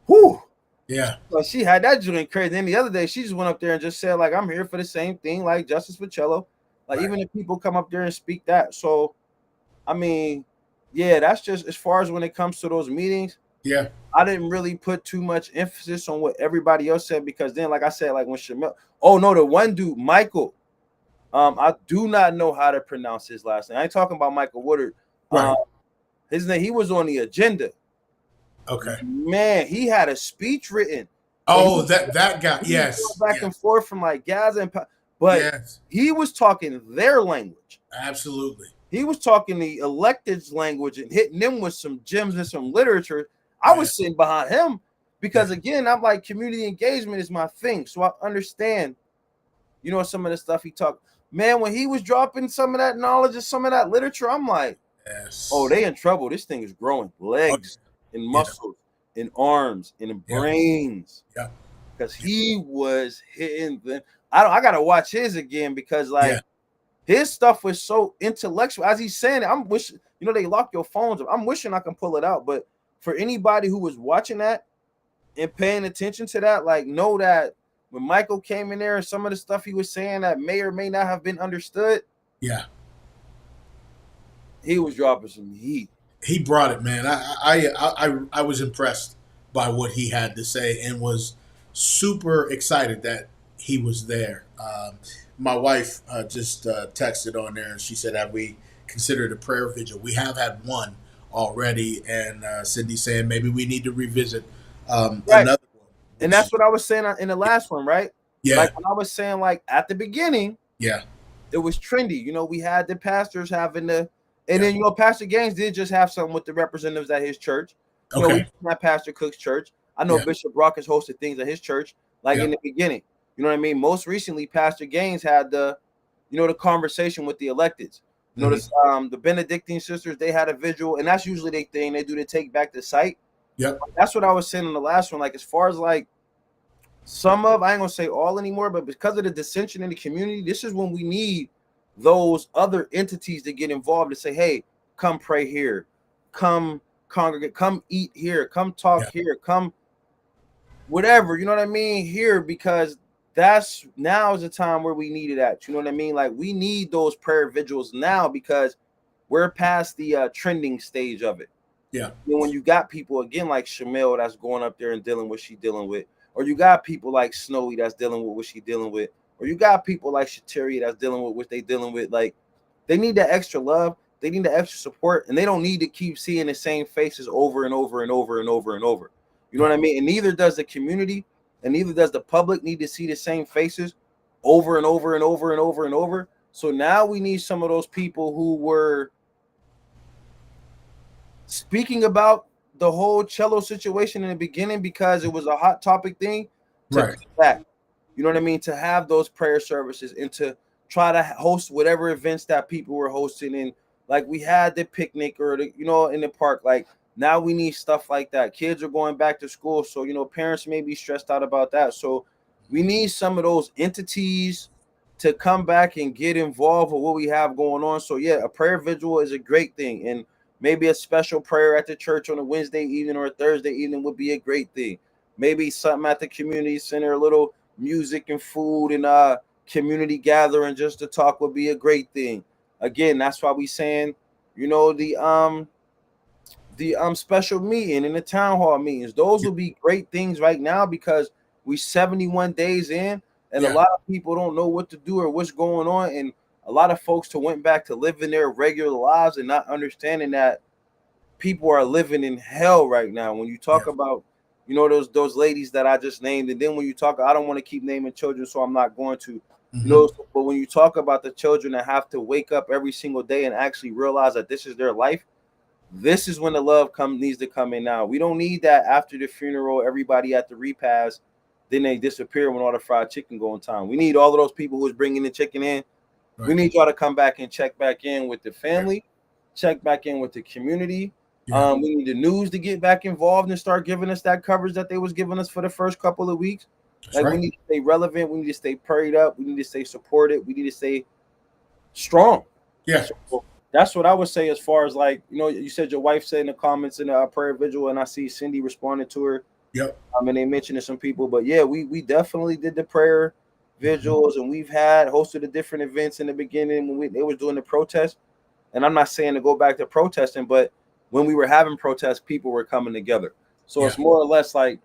Speaker 2: Whoo.
Speaker 1: Yeah.
Speaker 2: So she had that joint crazy. Then the other day, she just went up there and just said, like, I'm here for the same thing, like Justice for Cello. Like, even if people come up there and speak that. So, I mean, yeah, that's just as far as when it comes to those meetings.
Speaker 1: Yeah.
Speaker 2: I didn't really put too much emphasis on what everybody else said, because then, like I said, like when Shamel, the one dude, Michael, I do not know how to pronounce his last name. I ain't talking about Michael Woodard.
Speaker 1: Right.
Speaker 2: His name, he was on the agenda.
Speaker 1: Okay.
Speaker 2: Man, he had a speech written.
Speaker 1: Oh, that guy. Yes.
Speaker 2: Back and forth from like Gaza but he was talking their language.
Speaker 1: Absolutely.
Speaker 2: He was talking the electeds language and hitting them with some gems and some literature. I was sitting behind him because, again, I'm like, community engagement is my thing. So I understand, some of the stuff he talked. Man, when he was dropping some of that knowledge and some of that literature, I'm like, oh, they in trouble. This thing is growing legs and muscles and arms and brains. Yeah. Because he was hitting them. I gotta watch his again, because his stuff was so intellectual. As he's saying it, I'm wishing, they lock your phones up. I'm wishing I can pull it out. But for anybody who was watching that and paying attention to that, like, know that when Michael came in there and some of the stuff he was saying that may or may not have been understood. Yeah. He was dropping some heat.
Speaker 1: He brought it, man. I was impressed by what he had to say and was super excited that he was there. My wife just texted on there, and she said, have we considered a prayer vigil? We have had one already, and Cindy saying maybe we need to revisit another one.
Speaker 2: And that's what I was saying in the last one, right?
Speaker 1: Yeah.
Speaker 2: Like when I was saying, like, at the beginning, it was trendy. We had the pastors having the And
Speaker 1: Yeah.
Speaker 2: then Pastor Gaines did just have something with the representatives at his church. We
Speaker 1: Okay.
Speaker 2: at Pastor Cook's church. I know
Speaker 1: Yeah.
Speaker 2: Bishop Brock has hosted things at his church, like
Speaker 1: Yeah.
Speaker 2: in the beginning. You know what I mean? Most recently, Pastor Gaines had the conversation with the electeds.
Speaker 1: Hmm.
Speaker 2: The Benedictine sisters, they had a visual, and that's usually their thing. They do the take back the site.
Speaker 1: Yep.
Speaker 2: That's what I was saying in the last one. Like, as far as like some of, I ain't gonna say all anymore, but because of the dissension in the community, this is when we need those other entities to get involved and say, hey, come pray here, come congregate, come eat here, come talk
Speaker 1: Yeah.
Speaker 2: here, come whatever, you know what I mean, here, because that's now is the time where we need it at. You know what I mean? Like, we need those prayer vigils now because we're past the trending stage of it.
Speaker 1: Yeah.
Speaker 2: When you got people again like Shamil that's going up there and dealing with what she dealing with, or you got people like Snowy that's dealing with what she dealing with, or you got people like Shatiri that's dealing with what they dealing with, like, they need that extra love, they need that extra support, and they don't need to keep seeing the same faces over and over and over and over and over. You know
Speaker 1: Yeah.
Speaker 2: what I mean? And neither does the community, and neither does the public need to see the same faces over and over and over and over and over. So now we need some of those people who were speaking about the whole cello situation in the beginning because it was a hot topic thing to
Speaker 1: Right.
Speaker 2: come back. You know what I mean? To have those prayer services and to try to host whatever events that people were hosting. And like we had the picnic or in the park. Like, now we need stuff like that. Kids are going back to school, so parents may be stressed out about that. So we need some of those entities to come back and get involved with what we have going on. So yeah, a prayer vigil is a great thing, and maybe a special prayer at the church on a Wednesday evening or a Thursday evening would be a great thing. Maybe something at the community center, a little music and food and community gathering just to talk would be a great thing. Again, that's why we saying, the special meeting and the town hall meetings. Those will be great things right now because we 71 days in, and a
Speaker 1: Yeah.
Speaker 2: lot of people don't know what to do or what's going on, and a lot of folks to went back to living their regular lives and not understanding that people are living in hell right now. When you
Speaker 1: Yeah.
Speaker 2: talk about, those ladies that I just named, and then when you talk, I don't want to keep naming children, so I'm not going to,
Speaker 1: Hmm.
Speaker 2: but when you talk about the children that have to wake up every single day and actually realize that this is their life, this is when the love needs to come in now. We don't need that after the funeral, everybody at the repast, then they disappear when all the fried chicken go in time. We need all of those people who's bringing the chicken in. We
Speaker 1: Right.
Speaker 2: need y'all to come back and check back in with the
Speaker 1: Yeah.
Speaker 2: family, check back in with the community.
Speaker 1: Yeah.
Speaker 2: We need the news to get back involved and start giving us that coverage that they was giving us for the first couple of weeks.
Speaker 1: That's
Speaker 2: Like, we
Speaker 1: right.
Speaker 2: need to stay relevant. We need to stay prayed up. We need to stay supported. We need to stay strong.
Speaker 1: Yeah.
Speaker 2: So that's what I would say as far as, like, you said your wife said in the comments in the prayer vigil, and I see Cindy responded to her.
Speaker 1: Yep.
Speaker 2: And they mentioned to some people, but yeah, we definitely did the prayer
Speaker 1: Hmm.
Speaker 2: vigils, and we've had hosted the different events in the beginning when they was doing the protest. And I'm not saying to go back to protesting, but when we were having protests, people were coming together. So
Speaker 1: Yeah.
Speaker 2: it's more or less like,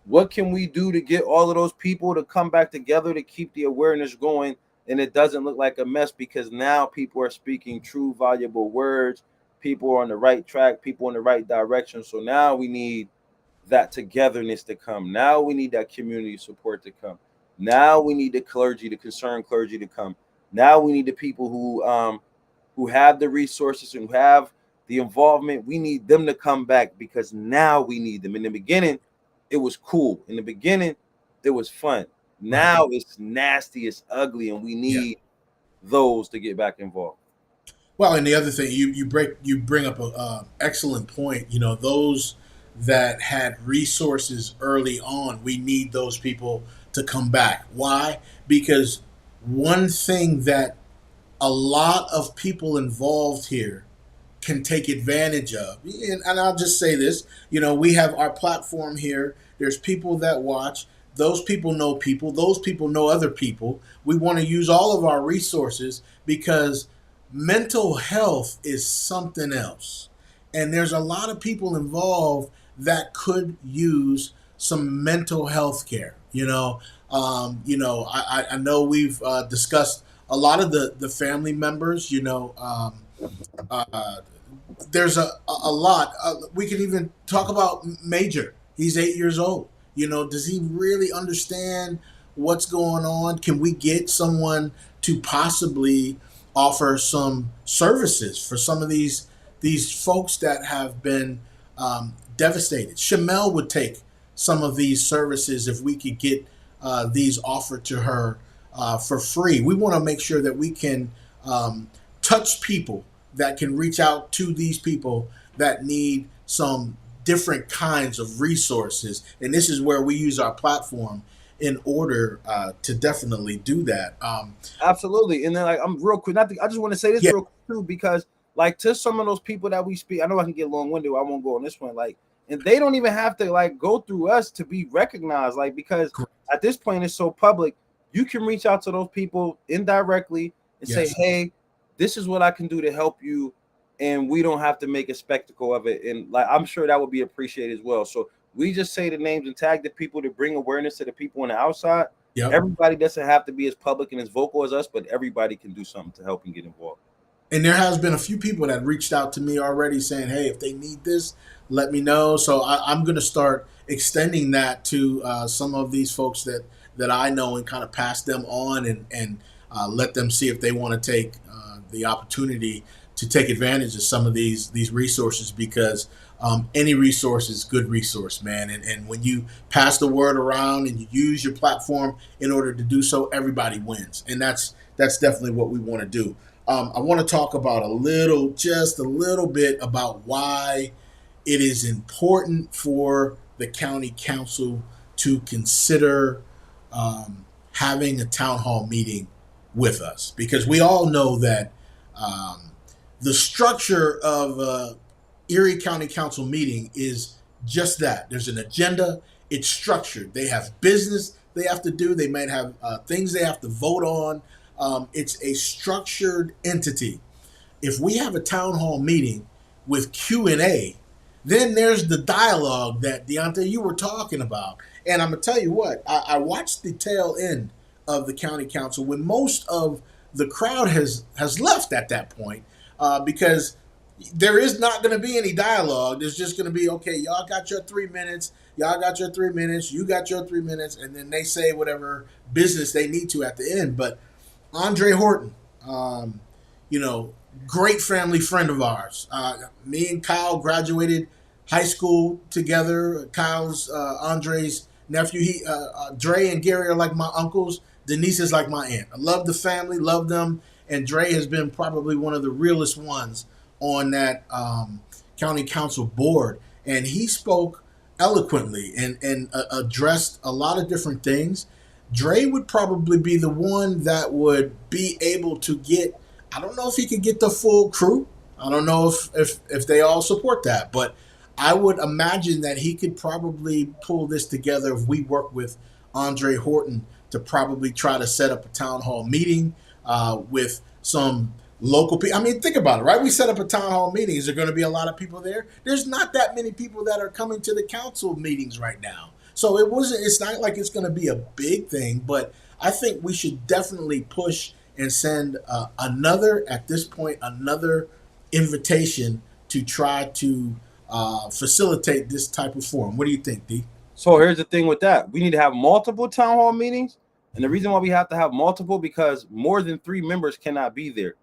Speaker 2: what can we do to get all of those people to come back together to keep the awareness going, and it doesn't look like a mess, because now people are speaking true, valuable words. People are on the right track. People in the right direction. So now we need that togetherness to come. Now we need that community support to come. Now we need the clergy, the concerned clergy, to come. Now we need the people who have the resources and who have the involvement. We need them to come back because now we need them. In the beginning, it was cool. In the beginning, it was fun.
Speaker 1: Right.
Speaker 2: Now it's nasty, it's ugly, and we
Speaker 1: Yeah.
Speaker 2: need those to get back involved.
Speaker 1: Well, and the other thing you bring up a excellent point. Those that had resources early on, we need those people to come back. Why? Because one thing that a lot of people involved here can take advantage of. And I'll just say this, we have our platform here. There's people that watch. Those people know people. Those people know other people. We want to use all of our resources because mental health is something else. And there's a lot of people involved that could use some mental health care. I know we've discussed a lot of the family members, uh, there's a lot. We could even talk about Major. He's 8 years old. Does he really understand what's going on? Can we get someone to possibly offer some services for some of these folks that have been devastated. Shamel would take some of these services if we could get these offered to her for free. We want to make sure that we can touch people that can reach out to these people that need some different kinds of resources. And this is where we use our platform in order to definitely do that.
Speaker 2: Absolutely. And then like I'm real quick, I just want to say this
Speaker 1: Yeah,
Speaker 2: real quick too, because like to some of those people that we speak, I know I can get long-winded, I won't go on this one. Like, and they don't even have to like go through us to be recognized, like, because at this point it's so public, you can reach out to those people indirectly and say,
Speaker 1: yes.
Speaker 2: hey, this is what I can do to help you, and we don't have to make a spectacle of it. And like I'm sure that would be appreciated as well. So we just say the names and tag the people to bring awareness to the people on the outside.
Speaker 1: Yep.
Speaker 2: Everybody doesn't have to be as public and as vocal as us, but everybody can do something to help and get involved.
Speaker 1: And there has been a few people that reached out to me already saying, hey, if they need this, let me know. So I'm going to start extending that to some of these folks that I know, and kind of pass them on, and let them see if they want to take the opportunity to take advantage of some of these resources, because any resource is good resource, man. And when you pass the word around and you use your platform in order to do so, everybody wins. And that's definitely what we want to do. I want to talk about just a little bit about why it is important for the county council to consider having a town hall meeting with us, because we all know that the structure of Erie County Council meeting is just that. There's an agenda. It's structured. They have business they have to do. They might have things they have to vote on. It's a structured entity. If we have a town hall meeting with Q&A, then there's the dialogue that Deontay you were talking about. And I'm gonna tell you what, I watched the tail end of the county council when most of the crowd has left at that point, because there is not going to be any dialogue. There's just going to be, okay, y'all got your 3 minutes, y'all got your 3 minutes, you got your 3 minutes, and then they say whatever business they need to at the end. But Andre Horton, you know, great family friend of ours. Me and Kyle graduated high school together. Kyle's Andre's nephew. Dre and Gary are like my uncles. Denise is like my aunt. I love the family, love them, and Dre has been probably one of the realest ones on that county council board. And he spoke eloquently and addressed a lot of different things. Dre would probably be the one that would be able to get, I don't know if he could get the full crew. I don't know if they all support that, but I would imagine that he could probably pull this together if we work with Andre Horton to probably try to set up a town hall meeting with some local people. I mean, think about it, right? We set up a town hall meeting. Is there going to be a lot of people there? There's not that many people that are coming to the council meetings right now. So it's not like it's going to be a big thing, but I think we should definitely push and send at this point, another invitation to try to facilitate this type of forum. What do you think, D?
Speaker 2: So here's the thing with that. We need to have multiple town hall meetings. And the reason why we have to have multiple, because more than 3 members cannot be there.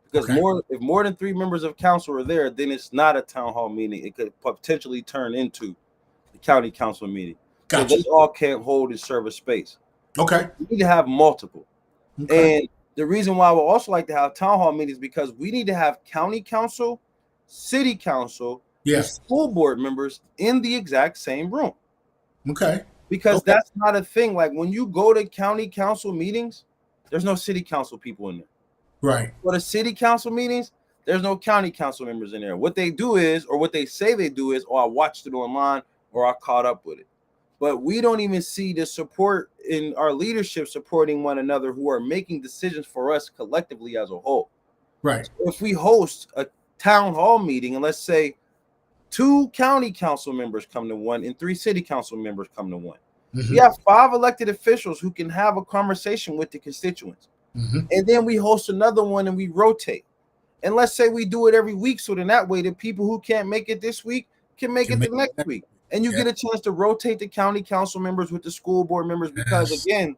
Speaker 2: Because if more than 3 members of council are there, then it's not a town hall meeting. It could potentially turn into the county council meeting.
Speaker 1: Gotcha.
Speaker 2: So they all can't hold and serve a space.
Speaker 1: Okay.
Speaker 2: We need to have multiple.
Speaker 1: Okay.
Speaker 2: And the reason why we also like to have town hall meetings, because we need to have county council, city council, and school board members in the exact same room.
Speaker 1: Okay.
Speaker 2: Because that's not a thing. Like when you go to county council meetings, there's no city council people in there.
Speaker 1: Right.
Speaker 2: For the city council meetings, there's no county council members in there. What they do is, or what they say they do is, oh, I watched it online or I caught up with it. But we don't even see the support in our leadership supporting one another who are making decisions for us collectively as a whole.
Speaker 1: Right.
Speaker 2: So if we host a town hall meeting and let's say 2 county council members come to one and 3 city council members come to one, we have 5 elected officials who can have a conversation with the constituents. And then we host another one and we rotate. And let's say we do it every week, so then that way the people who can't make it this week can make it the next week. And you get a chance to rotate the county council members with the school board members, because again,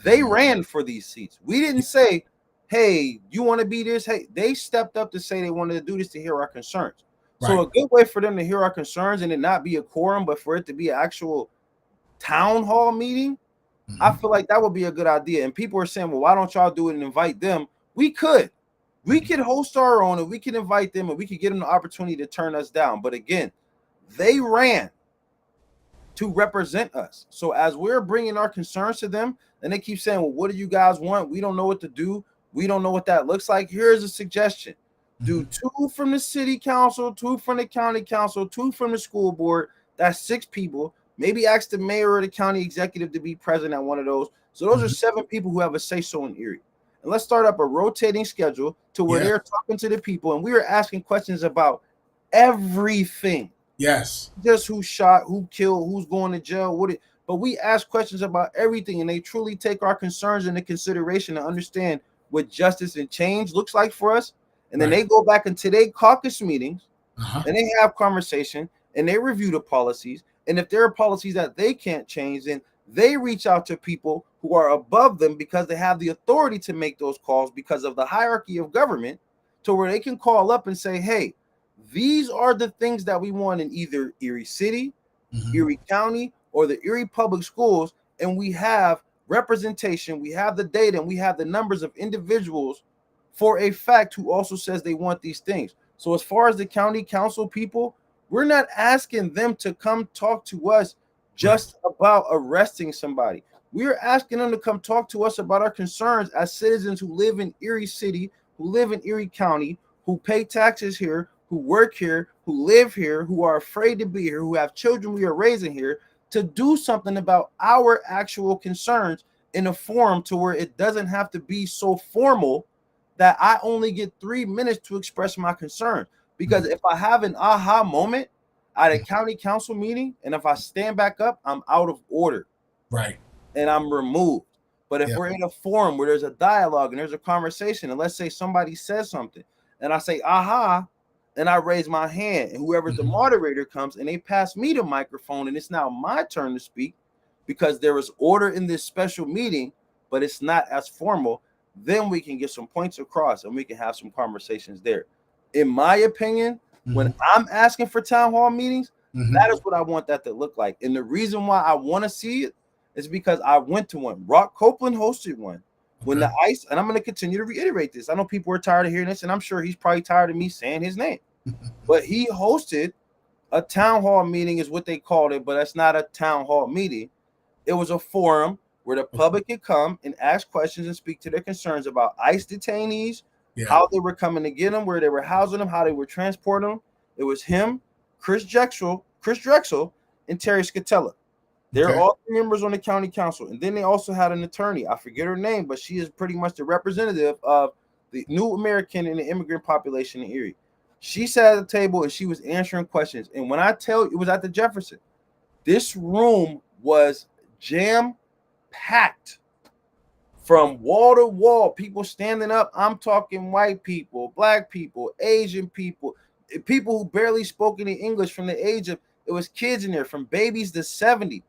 Speaker 2: they ran for these seats. We didn't say hey, you want to be this? Hey, they stepped up to say they wanted to do this to hear our concerns. So
Speaker 1: Right.
Speaker 2: a good way for them to hear our concerns and it not be a quorum, but for it to be an actual town hall meeting, I
Speaker 1: Mm-hmm.
Speaker 2: feel like that would be a good idea. And people are saying, well, why don't y'all do it and invite them? We could. We could host our own and we could invite them and we could get them the opportunity to turn us down. But again, they ran to represent us. So as we're bringing our concerns to them, and they keep saying, well, what do you guys want? We don't know what to do. We don't know what that looks like. Here's a suggestion. Do
Speaker 1: Mm-hmm.
Speaker 2: 2 from the city council, 2 from the county council, 2 from the school board. That's 6 people. Maybe ask the mayor or the county executive to be present at one of those. So those are
Speaker 1: Mm-hmm.
Speaker 2: 7 people who have a say-so in Erie. And let's start up a rotating schedule to where
Speaker 1: Yeah.
Speaker 2: they're talking to the people and we are asking questions about everything,
Speaker 1: Yes.
Speaker 2: just who shot, who killed, who's going to jail, what it. But we ask questions about everything, and they truly take our concerns into consideration to understand what justice and change looks like for us. And then
Speaker 1: Right.
Speaker 2: they go back into their caucus meetings
Speaker 1: Uh-huh.
Speaker 2: and they have conversation and they review the policies. And if there are policies that they can't change, then they reach out to people who are above them because they have the authority to make those calls because of the hierarchy of government, to where they can call up and say, hey, these are the things that we want in either Erie City,
Speaker 1: Mm-hmm.
Speaker 2: Erie County, or the Erie Public Schools. And we have representation, we have the data, and we have the numbers of individuals for a fact who also says they want these things. So as far as the county council people, we're not asking them to come talk to us
Speaker 1: Right.
Speaker 2: just about arresting somebody. We're asking them to come talk to us about our concerns as citizens who live in Erie City, who live in Erie County, who pay taxes here, who work here, who live here, who are afraid to be here, who have children we are raising here, to do something about our actual concerns in a forum to where it doesn't have to be so formal that I only get 3 minutes to express my concern. Because if I have an aha moment at a county council meeting and if I stand back up, I'm out of order
Speaker 1: Right.
Speaker 2: and I'm removed. But if
Speaker 1: Yeah.
Speaker 2: we're in a forum where there's a dialogue and there's a conversation, and let's say somebody says something and I say, aha, and I raise my hand, and whoever's the
Speaker 1: Mm-hmm.
Speaker 2: moderator comes and they pass me the microphone, and it's now my turn to speak because there is order in this special meeting, but it's not as formal. Then we can get some points across and we can have some conversations there. In my opinion, when
Speaker 1: Mm-hmm.
Speaker 2: I'm asking for town hall meetings,
Speaker 1: Mm-hmm.
Speaker 2: that is what I want that to look like. And the reason why I want to see it is because I went to one. Rock Copeland hosted one. When
Speaker 1: Okay.
Speaker 2: the ICE, and I'm going to continue to reiterate this. I know people are tired of hearing this, and I'm sure he's probably tired of me saying his name. But he hosted a town hall meeting, is what they called it, but that's not a town hall meeting. It was a forum where the public could come and ask questions and speak to their concerns about ICE detainees,
Speaker 1: Yeah.
Speaker 2: how they were coming to get them, where they were housing them, how they were transporting them. It was him, Chris Drexel, and Terry Scatella. They're
Speaker 1: Okay.
Speaker 2: all 3 members on the county council. And then they also had an attorney. I forget her name, but she is pretty much the representative of the new American and the immigrant population in Erie. She sat at the table and she was answering questions. And when I tell you, it was at the Jefferson, this room was jam packed from wall to wall. People standing up. I'm talking white people, black people, Asian people, people who barely spoke any English from the age of, it was kids in there from babies to 70.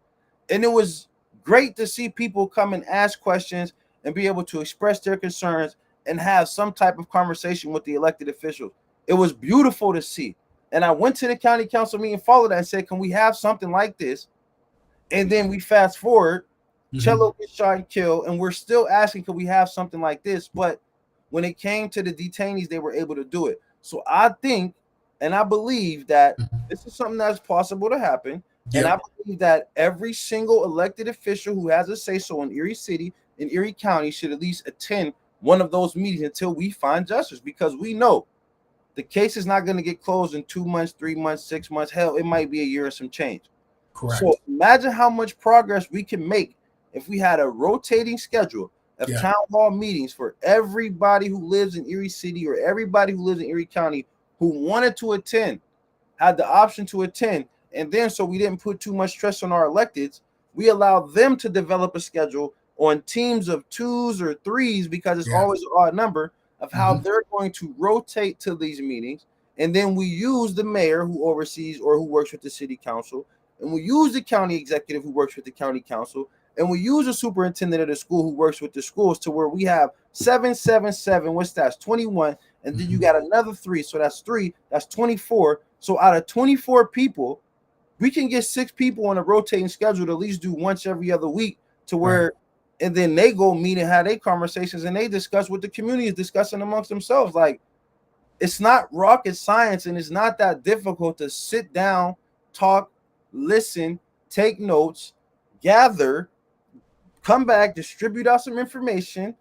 Speaker 2: And it was great to see people come and ask questions and be able to express their concerns and have some type of conversation with the elected officials. It was beautiful to see. And I went to the county council meeting, followed that, and said, can we have something like this? And then we fast forward,
Speaker 1: Mm-hmm.
Speaker 2: Cello gets shot and killed, and we're still asking, can we have something like this? But when it came to the detainees, they were able to do it. So I think and I believe that this is something that's possible to happen. And I
Speaker 1: Yep.
Speaker 2: believe that every single elected official who has a say-so in Erie City and Erie County should at least attend one of those meetings until we find justice, because we know the case is not going to get closed in 2 months, 3 months, 6 months. Hell, it might be a year and some change. So
Speaker 1: Correct.
Speaker 2: imagine how much progress we can make if we had a rotating schedule of
Speaker 1: Yeah.
Speaker 2: town hall meetings for everybody who lives in Erie City or everybody who lives in Erie County who wanted to attend, had the option to attend. And then, so we didn't put too much stress on our electeds, we allowed them to develop a schedule on teams of 2s or 3s, because it's
Speaker 1: Yeah.
Speaker 2: always an odd number, of how
Speaker 1: Mm-hmm.
Speaker 2: they're going to rotate to these meetings. And then we use the mayor who oversees or who works with the city council, and we use the county executive who works with the county council, and we use a superintendent of the school who works with the schools, to where we have 777, what's that? That's 21. And then you got another 3. So that's 3. That's 24. So out of 24 people, we can get 6 people on a rotating schedule to at least do once every other week to where, and then they go meet and have their conversations and they discuss what the community is discussing amongst themselves. Like, it's not rocket science and it's not that difficult to sit down, talk, listen, take notes, gather, come back, distribute out some information,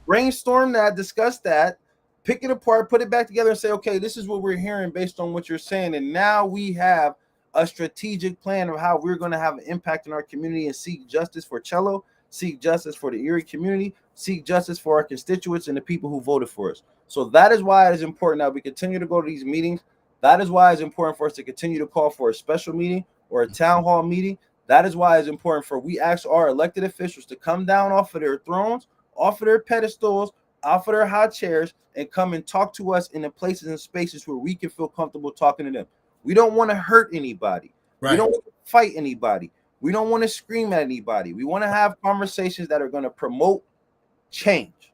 Speaker 2: brainstorm that, discuss that, pick it apart, put it back together and say, okay, this is what we're hearing based on what you're saying. And now we have a strategic plan of how we're going to have an impact in our community and seek justice for Cello, seek justice for the Erie community, seek justice for our constituents and the people who voted for us. So that is why it is important that we continue to go to these meetings. That is why it's important for us to continue to call for a special meeting or a town hall meeting. That is why it's important for we ask our elected officials to come down off of their thrones, off of their pedestals, off of their high chairs, and come and talk to us in the places and spaces where we can feel comfortable talking to them. We don't want to hurt anybody. We don't want to fight anybody. We don't want to scream at anybody. We want to have conversations that are going to promote change.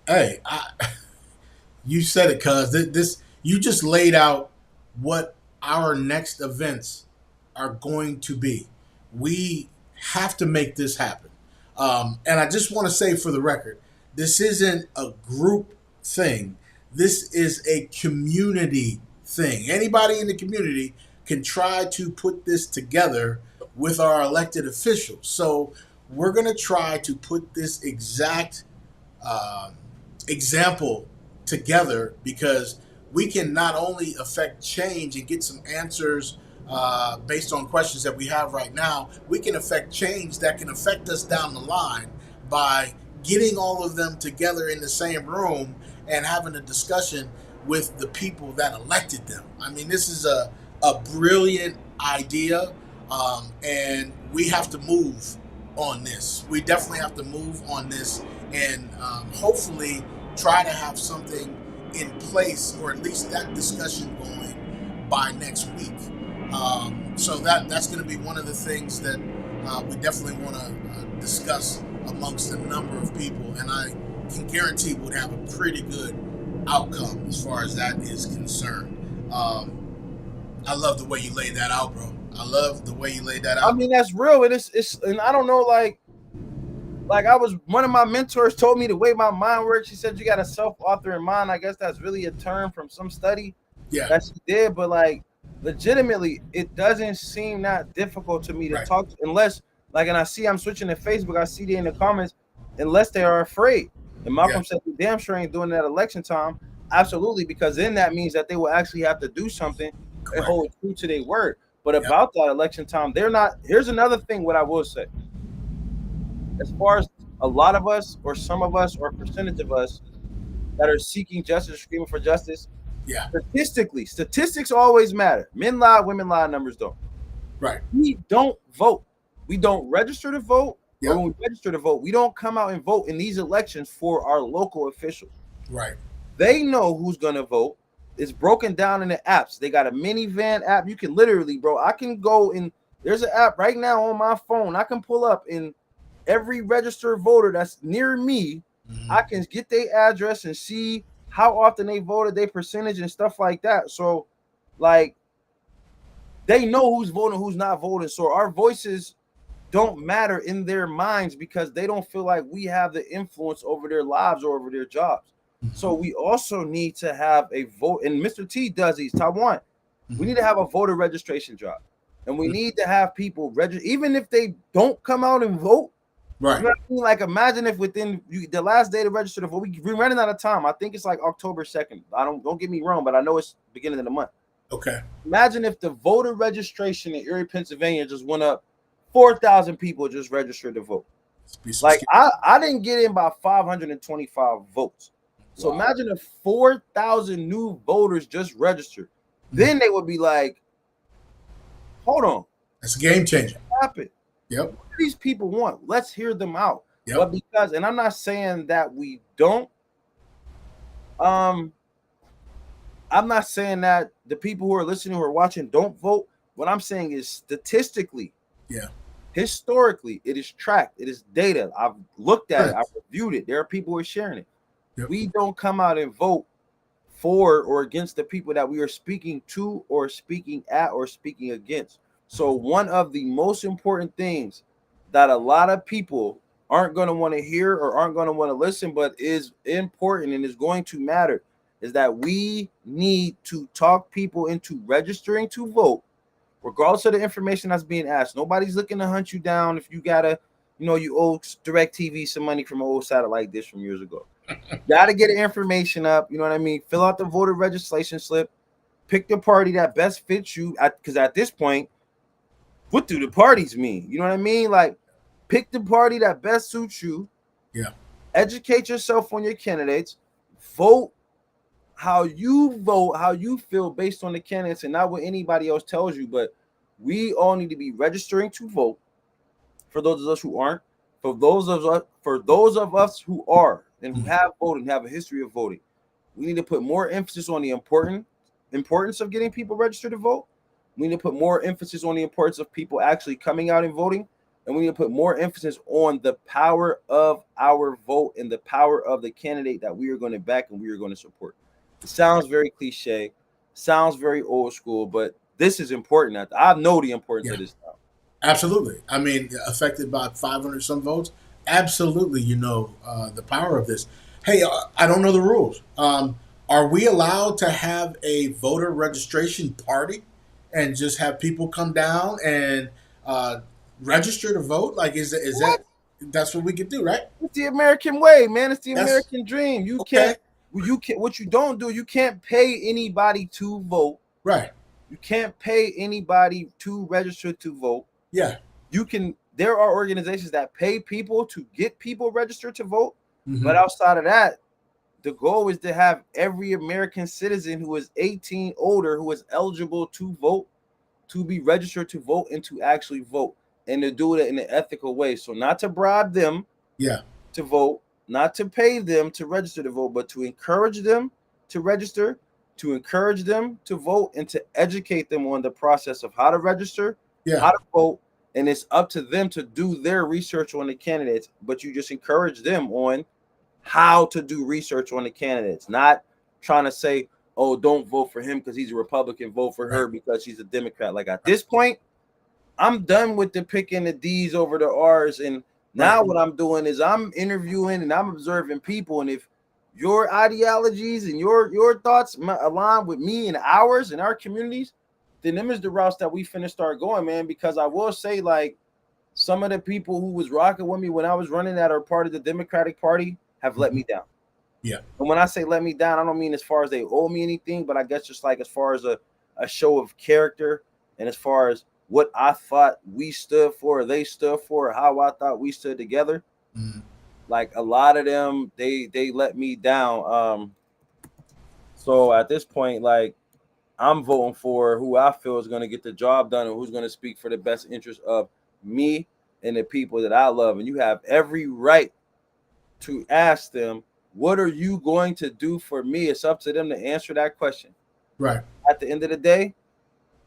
Speaker 1: Hey, you said it, cuz this you just laid out what our next events are going to be. We have to make this happen. And I just want to say for the record, this isn't a group thing. This is a community thing. Anybody in the community can try to put this together with our elected officials. So we're going to try to put this exact example together because we can not only affect change and get some answers based on questions that we have right now, we can affect change that can affect us down the line by getting all of them together in the same room and having a discussion with the people that elected them. I mean, this is a brilliant idea, and we have to move on this. We definitely have to move on this and hopefully try to have something in place, or at least that discussion going by next week. So that's going to be one of the things that we definitely want to discuss amongst a number of people, and I can guarantee we'll have a pretty good outcome as far as that is concerned. I love the way you laid that out, bro. I love the way you laid that out.
Speaker 2: I mean, that's real. It's and I don't know, like I was, one of my mentors told me the way my mind works. She said you got a self-authoring mind. I guess that's really a term from some study that she did, but like legitimately, it doesn't seem that difficult to me to talk to, unless like, and I see I'm switching to Facebook. I see they in the comments, unless they are afraid. And Malcolm said, "You damn sure ain't doing that election time." Absolutely, because then that means that they will actually have to do something and hold true to their word. But about that election time, they're not. Here's another thing. What I will say, as far as a lot of us, or some of us, or a percentage of us that are seeking justice, screaming for justice, statistics always matter. Men lie, women lie, numbers don't. We don't vote. We don't register to vote. Or when we register to vote, we don't come out and vote in these elections for our local officials. They know who's going to vote. It's broken down in the apps. They got a minivan app. You can literally, bro, I can go in. There's an app right now on my phone. I can pull up in every registered voter that's near me. I can get their address and see how often they voted, their percentage and stuff like that. So, like, they know who's voting, who's not voting. So our voices don't matter in their minds because they don't feel like we have the influence over their lives or over their jobs. So we also need to have a vote, and Mr. T does these. Taiwan, we need to have a voter registration drive, and we need to have people register, even if they don't come out and vote. You know what I mean? Like, imagine if within the last day to register to vote, we're running out of time. I think it's like October 2nd. Don't get me wrong, but I know it's beginning of the month. Imagine if the voter registration in Erie, Pennsylvania just went up. 4,000 people just registered to vote. Like, I didn't get in by 525 votes. So imagine if 4,000 new voters just registered. Then they would be like, hold on.
Speaker 1: That's a game changer.
Speaker 2: What happened? What do these people want? Let's hear them out. But because, and I'm not saying that we don't. I'm not saying that the people who are listening, who are watching, don't vote. What I'm saying is statistically, Historically, it is tracked. It is data. I've looked at it.
Speaker 1: Right.
Speaker 2: I've reviewed it. There are people who are sharing it.
Speaker 1: Yep.
Speaker 2: We don't come out and vote for or against the people that we are speaking to or speaking at or speaking against. So one of the most important things that a lot of people aren't going to want to hear or aren't going to want to listen, but is important and is going to matter, is that we need to talk people into registering to vote, regardless of the information that's being asked. Nobody's looking to hunt you down if you gotta, you owe DirecTV some money from an old satellite dish from years ago. Gotta get the information up. You know what I mean? Fill out the voter registration slip. Pick the party that best fits you. Because at this point, what do the parties mean? You know what I mean? Like, pick the party that best suits you.
Speaker 1: Yeah.
Speaker 2: Educate yourself on your candidates. Vote how you feel based on the candidates and not what anybody else tells you. But we all need to be registering to vote. For those of us who aren't, for those of us who are and who have voted and have a history of voting, we need to put more emphasis on the importance of getting people registered to vote. We need to put more emphasis on the importance of people actually coming out and voting, and we need to put more emphasis on the power of our vote and the power of the candidate that we are going to back and we are going to support. It sounds very cliche, sounds very old school, but this is important. I know the importance of this now.
Speaker 1: Absolutely. I mean, affected by 500 some votes. Absolutely, the power of this. Hey, I don't know the rules. Are we allowed to have a voter registration party and just have people come down and register to vote? Like, is that that's what we could do, right?
Speaker 2: It's the American way, man. It's the
Speaker 1: That's
Speaker 2: American dream.
Speaker 1: okay.
Speaker 2: You can't. What you don't do, you can't pay anybody to vote.
Speaker 1: Right.
Speaker 2: You can't pay anybody to register to vote.
Speaker 1: Yeah.
Speaker 2: There are organizations that pay people to get people registered to vote. But outside of that, the goal is to have every American citizen who is 18 older, who is eligible to vote, to be registered to vote and to actually vote, and to do it in an ethical way. So not to bribe them to vote, not to pay them to register to vote, but to encourage them to register, to encourage them to vote, and to educate them on the process of how to register, how to vote. And it's up to them to do their research on the candidates, but you just encourage them on how to do research on the candidates, not trying to say, oh, don't vote for him because he's a Republican, vote for her because she's a Democrat. Like, at this point, I'm done with the picking the D's over the R's. And now what I'm doing is I'm interviewing and I'm observing people. And if your ideologies and your thoughts align with me and ours and our communities, then them is the routes that we finna start going, man. Because I will say, like, some of the people who was rocking with me when I was running that are part of the Democratic Party have let me down.
Speaker 1: Yeah.
Speaker 2: And when I say let me down, I don't mean as far as they owe me anything, but I guess just like as far as a show of character and as far as what I thought we stood for, or they stood for, or how I thought we stood together. Like, a lot of them, they let me down. So at this point, like, I'm voting for who I feel is going to get the job done and who's going to speak for the best interest of me and the people that I love. And you have every right to ask them, what are you going to do for me? It's up to them to answer that question.
Speaker 1: Right.
Speaker 2: At the end of the day,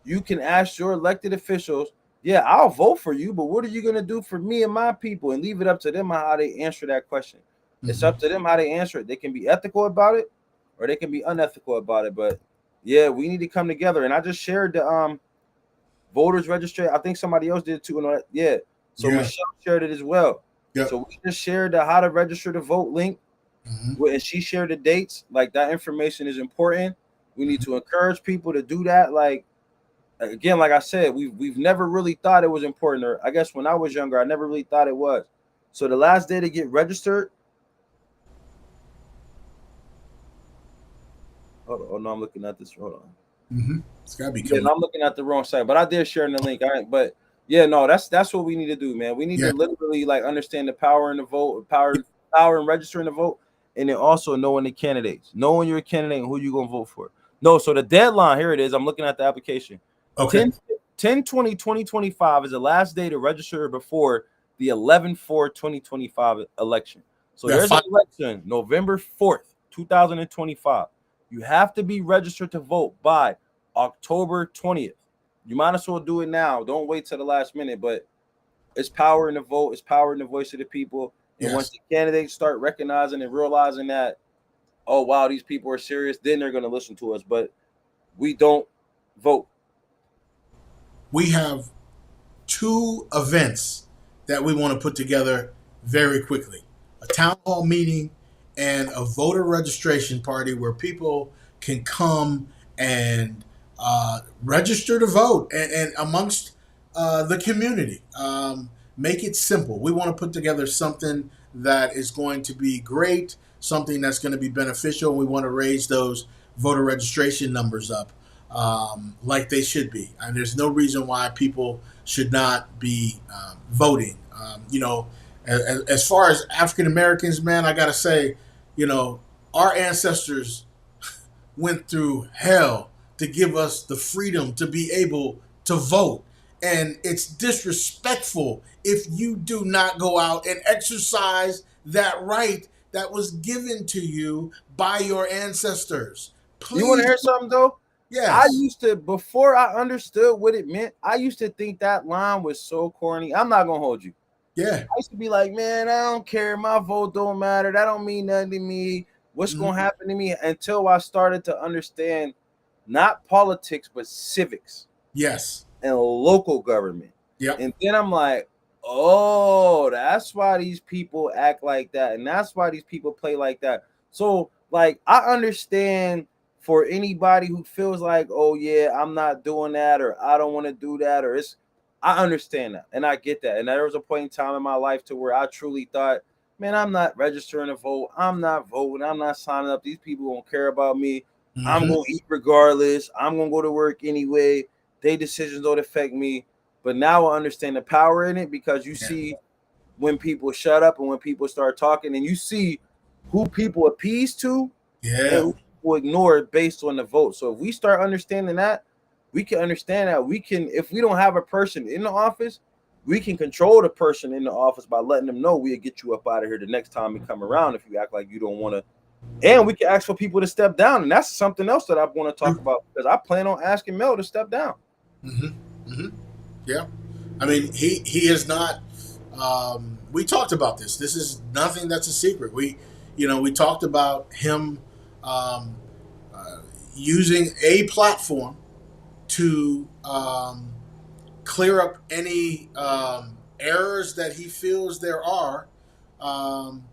Speaker 2: you can ask your elected officials, yeah, I'll vote for you, but what are you going to do for me and my people? And leave it up to them on how they answer that question. It's up to them how they answer it. They can be ethical about it or they can be unethical about it. But yeah, we need to come together. And I just shared the voters registration. I think somebody else did too. And yeah. So Michelle shared it as well. Yep. So we just shared the how to register to vote link. And she shared the dates. Like, that information is important. We need to encourage people to do that. Like, again, like I said, we've never really thought it was important. Or I guess when I was younger, I never really thought it was. So the last day to get registered. Hold on. Oh no, I'm looking at this. Hold on.
Speaker 1: It's gotta be.
Speaker 2: Yeah, I'm looking at the wrong site, but I did share in the link. All right, but yeah, no, that's what we need to do, man. We need to literally, like, understand the power in the vote, power in registering the vote, and then also knowing the candidates, knowing your candidate and who you're gonna vote for. No, so the deadline, here it is. I'm looking at the application.
Speaker 1: Okay.
Speaker 2: 10/20/2025 is the last day to register before the 11/4/2025 election. So there's an election November 4th, 2025. You have to be registered to vote by October 20th. You might as well do it now. Don't wait till the last minute. But it's power in the vote, it's power in the voice of the people. And once
Speaker 1: Yes.
Speaker 2: the candidates start recognizing and realizing that, oh wow, these people are serious, then they're going to listen to us. But we don't vote.
Speaker 1: We have two events that we want to put together very quickly: a town hall meeting and a voter registration party where people can come and register to vote and amongst the community. Make it simple. We want to put together something that is going to be great, something that's going to be beneficial. We want to raise those voter registration numbers up like they should be. And there's no reason why people should not be voting. As far as African Americans, man, I got to say, our ancestors went through hell to give us the freedom to be able to vote. And it's disrespectful if you do not go out and exercise that right that was given to you by your ancestors.
Speaker 2: You want to
Speaker 1: Please,
Speaker 2: hear something though? I
Speaker 1: yes,
Speaker 2: used to, before I understood what it meant, I used to think that line was so corny. I'm not gonna hold you.
Speaker 1: yeah,
Speaker 2: I used to be like, man, I don't care. My vote don't matter. That don't mean nothing to me. What's
Speaker 1: mhm,
Speaker 2: gonna happen to me? Until I started to understand not politics, but civics
Speaker 1: yes,
Speaker 2: and local government.
Speaker 1: yep,
Speaker 2: And then I'm like, oh, that's why these people act like that. And that's why these people play like that. So, like, I understand for anybody who feels like, oh, yeah, I'm not doing that, or I don't want to do that, or I understand that. And I get that. And there was a point in time in my life to where I truly thought, man, I'm not registering to vote. I'm not voting. I'm not signing up. These people won't care about me. I'm
Speaker 1: hmm,
Speaker 2: going to eat regardless. I'm going to go to work anyway. Their decisions don't affect me. But now I understand the power in it because you
Speaker 1: yeah,
Speaker 2: see when people shut up and when people start talking, and you see who people appease to and
Speaker 1: yeah,
Speaker 2: who people ignore based on the vote. So if we start understanding that, we can understand that we can, if we don't have a person in the office, we can control the person in the office by letting them know we'll get you up out of here the next time we come around if you act like you don't want to. And we can ask for people to step down. And that's something else that I want to talk about because I plan on asking Mel to step down.
Speaker 1: hmm, hmm, yeah. I mean, he is not. We talked about this. This is nothing that's a secret. We talked about him um, uh, using a platform to clear up any errors that he feels there are, um,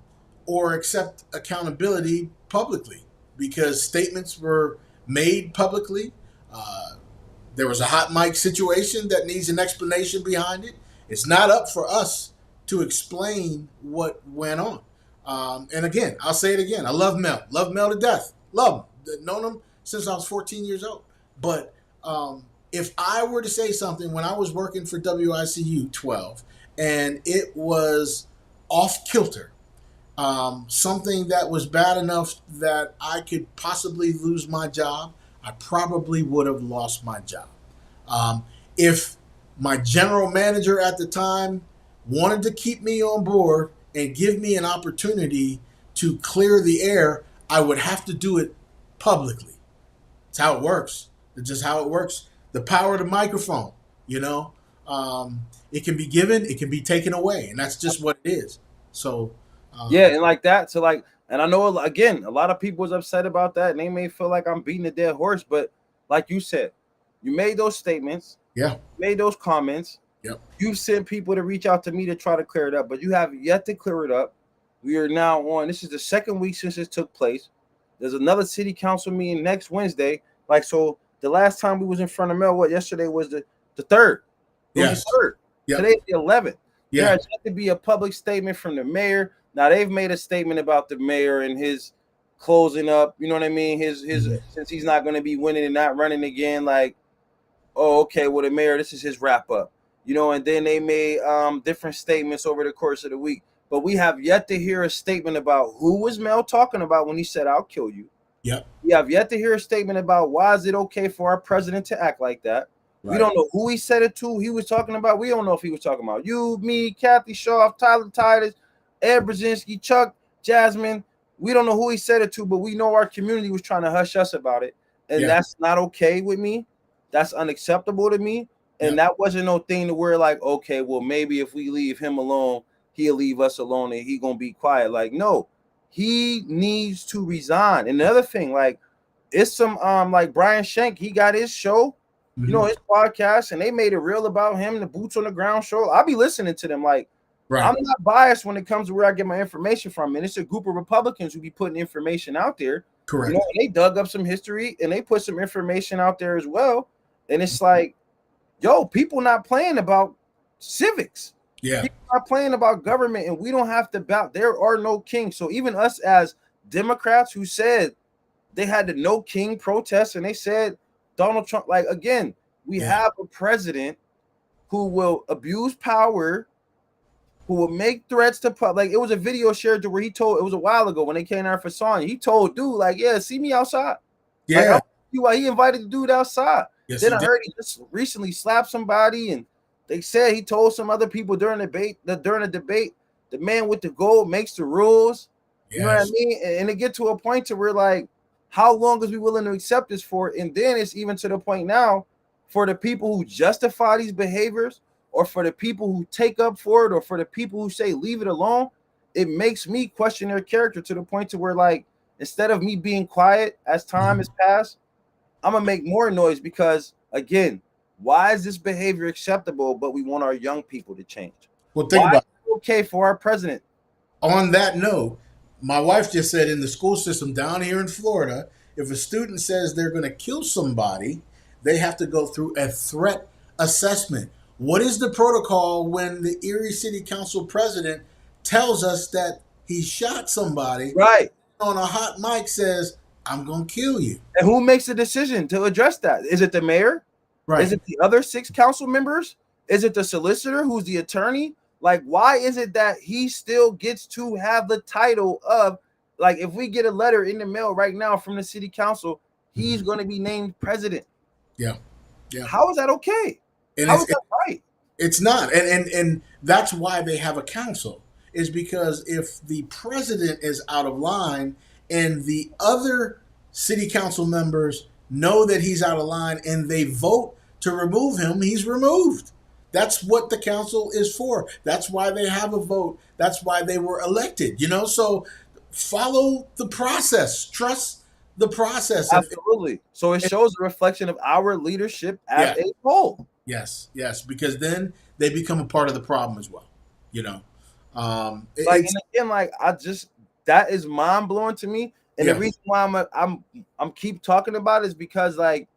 Speaker 1: or accept accountability publicly because statements were made publicly. Uh, there was a hot mic situation that needs an explanation behind it. It's not up for us to explain what went on. And again, I'll say it again. I love Mel. Love Mel to death. Love him. Known him since I was 14 years old. But if I were to say something when I was working for WICU 12 and it was off kilter, something that was bad enough that I could possibly lose my job, I probably would have lost my job. If my general manager at the time wanted to keep me on board and give me an opportunity to clear the air, I would have to do it publicly. It's how it works. It's just how it works. The power of the microphone, you know, it can be given, it can be taken away, and that's just what it is. So,
Speaker 2: Yeah, and like that. So like, and I know again, a lot of people was upset about that, and they may feel like I'm beating a dead horse. But like you said, you made those statements,
Speaker 1: yeah,
Speaker 2: made those comments.
Speaker 1: yep,
Speaker 2: You sent people to reach out to me to try to clear it up, but you have yet to clear it up. We are now on. This is the second week since this took place. There's another city council meeting next Wednesday. Like so, the last time we was in front of Mel, what yesterday was the third. It was the
Speaker 1: yes,
Speaker 2: third.
Speaker 1: yep,
Speaker 2: Today's the 11th. There
Speaker 1: yeah,
Speaker 2: has yet to be a public statement from the mayor. Now they've made a statement about the mayor and his closing up. You know what I mean? His
Speaker 1: mhm,
Speaker 2: since he's not going to be winning and not running again. Like, oh, okay, well the mayor, this is his wrap up. You know, and then they made different statements over the course of the week. But we have yet to hear a statement about who was Mel talking about when he said, "I'll kill you."
Speaker 1: yep,
Speaker 2: We have yet to hear a statement about why is it okay for our president to act like that. We
Speaker 1: right,
Speaker 2: don't know who he said it to. He was talking about. We don't know if he was talking about you, me, Kathy Shaw, Tyler Titus, Ed Brzezinski, Chuck, Jasmine. We don't know who he said it to, but we know our community was trying to hush us about it, and
Speaker 1: yeah,
Speaker 2: that's not okay with me. That's unacceptable to me. And that wasn't no thing to where like, okay, well, maybe if we leave him alone, he'll leave us alone and he gonna be quiet. Like, no, he needs to resign. And the other thing, like, it's some like Brian Shank, he got his show, you know, his podcast, and they made it real about him, the Boots on the Ground show. I'll be listening to them. Like, I'm not biased when it comes to where I get my information from. And it's a group of Republicans who be putting information out there.
Speaker 1: Correct.
Speaker 2: You know, they dug up some history and they put some information out there as well. And it's like, yo, people not playing about civics.
Speaker 1: Yeah.
Speaker 2: People not playing about government, and we don't have to bow. There are no kings. So even us as Democrats who said they had the no king protest, and they said Donald Trump, like, again, we have a president who will abuse power, who will make threats to public. Like, it was a video shared to where he told, it was a while ago when they came there for Sonya, he told dude, like, yeah, see me outside.
Speaker 1: Yeah.
Speaker 2: Like, he invited the dude outside.
Speaker 1: Yes,
Speaker 2: then I heard he just recently slapped somebody, and they said he told some other people during the debate, the man with the gold makes the rules. Yes. You know what I mean? And it get to a point to where, like, how long is we willing to accept this for? And then it's even to the point now for the people who justify these behaviors, or for the people who take up for it, or for the people who say leave it alone, it makes me question their character to the point to where, like, instead of me being quiet as time has passed, I'm gonna make more noise, because again, why is this behavior acceptable, but we want our young people to change?
Speaker 1: Well, think about
Speaker 2: it. Okay for our president.
Speaker 1: On that note, my wife just said in the school system down here in Florida, if a student says they're going to kill somebody, they have to go through a threat assessment. What is the protocol when the Erie City Council president tells us that he shot somebody,
Speaker 2: right,
Speaker 1: on a hot mic says, I'm going to kill you?
Speaker 2: And who makes the decision to address that? Is it the mayor?
Speaker 1: Right.
Speaker 2: Is it the other 6 council members? Is it the solicitor who's the attorney? Like, why is it that he still gets to have the title of, like, if we get a letter in the mail right now from the city council, he's going to be named president?
Speaker 1: Yeah. Yeah.
Speaker 2: How is that okay?
Speaker 1: And
Speaker 2: how is that right?
Speaker 1: It's not. And that's why they have a council, is because if the president is out of line and the other city council members know that he's out of line and they vote to remove him, he's removed. That's what the council is for. That's why they have a vote. That's why they were elected, you know? So follow the process. Trust the process.
Speaker 2: Absolutely. So it shows a reflection of our leadership as a whole.
Speaker 1: Yes, yes, because then they become a part of the problem as well, you know?
Speaker 2: And again, like, that is mind blowing to me. And the reason why I'm keep talking about it is because, like,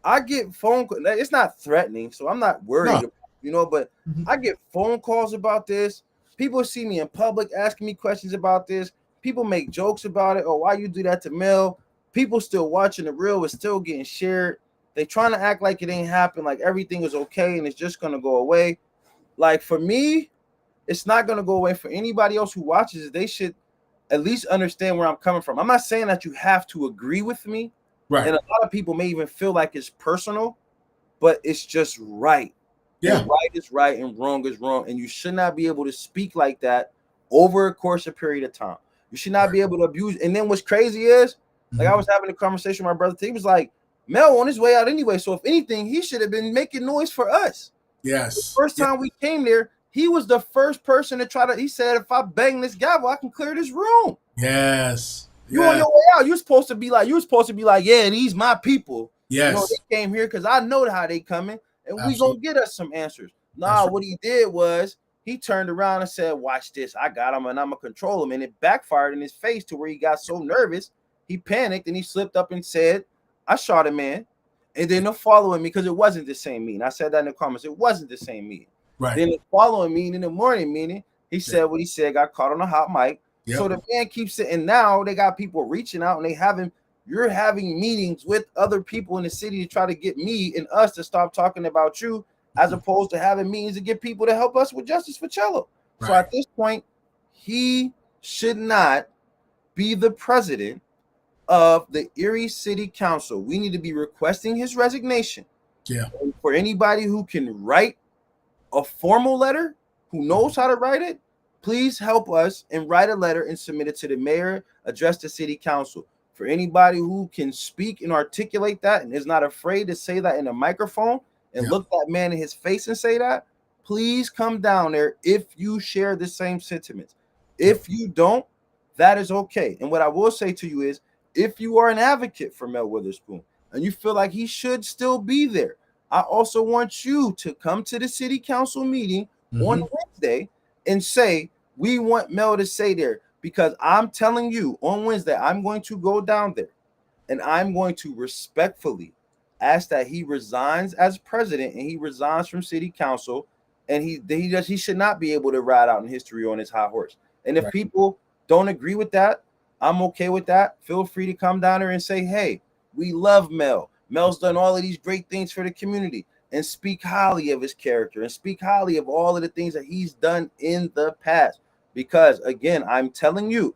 Speaker 2: I get phone calls. It's not threatening, so I'm not worried, about, you know, but I get phone calls about this. People see me in public asking me questions about this. People make jokes about it. Oh, why you do that to Mel? People still watching the reel. It's still getting shared. They trying to act like it ain't happened, like everything is okay and it's just going to go away. Like, for me, it's not going to go away. For anybody else who watches it, they should at least understand where I'm coming from. I'm not saying that you have to agree with me. Right. And a lot of people may even feel like it's personal, but it's just right. Yeah. And right is right and wrong is wrong. And you should not be able to speak like that over a course of period of time. You should not be able to abuse. And then what's crazy is, like, I was having a conversation with my brother. He was like, Mel on his way out anyway. So if anything, he should have been making noise for us.
Speaker 1: Yes.
Speaker 2: The first time we came there, he was the first person to try to, he said, if I bang this gavel, I can clear this room.
Speaker 1: Yes.
Speaker 2: You on your way out. You're supposed to be like, yeah, these my people.
Speaker 1: Yes.
Speaker 2: You know, they came here because I know how they coming, and we gonna get us some answers. Nah, what he did was he turned around and said, watch this. I got him and I'm gonna control him. And it backfired in his face to where he got so nervous, he panicked and he slipped up and said, I shot a man. And then they're following me because it wasn't the same meeting. I said that in the comments. It wasn't the same meeting.
Speaker 1: Right.
Speaker 2: Then the following meeting, in the morning meeting, he said what he said, got caught on a hot mic. Yep. So the man keeps sitting. Now they got people reaching out and you're having meetings with other people in the city to try to get me and us to stop talking about you, as opposed to having meetings to get people to help us with justice for Cello. Right. So at this point, he should not be the president of the Erie City Council. We need to be requesting his resignation.
Speaker 1: Yeah.
Speaker 2: And for anybody who can write a formal letter, who knows how to write it, please help us and write a letter and submit it to the mayor, address the city council. For anybody who can speak and articulate that and is not afraid to say that in a microphone and look that man in his face and say that, please come down there if you share the same sentiments. If you don't, that is okay. And what I will say to you is, if you are an advocate for Mel Witherspoon and you feel like he should still be there, I also want you to come to the city council meeting on Wednesday and say, we want Mel to stay there, because I'm telling you on Wednesday, I'm going to go down there and I'm going to respectfully ask that he resigns as president and he resigns from city council, and he should not be able to ride out in history on his high horse. And if people don't agree with that, I'm okay with that. Feel free to come down there and say, hey, we love Mel. Mel's done all of these great things for the community, and speak highly of his character and speak highly of all of the things that he's done in the past. Because again, I'm telling you,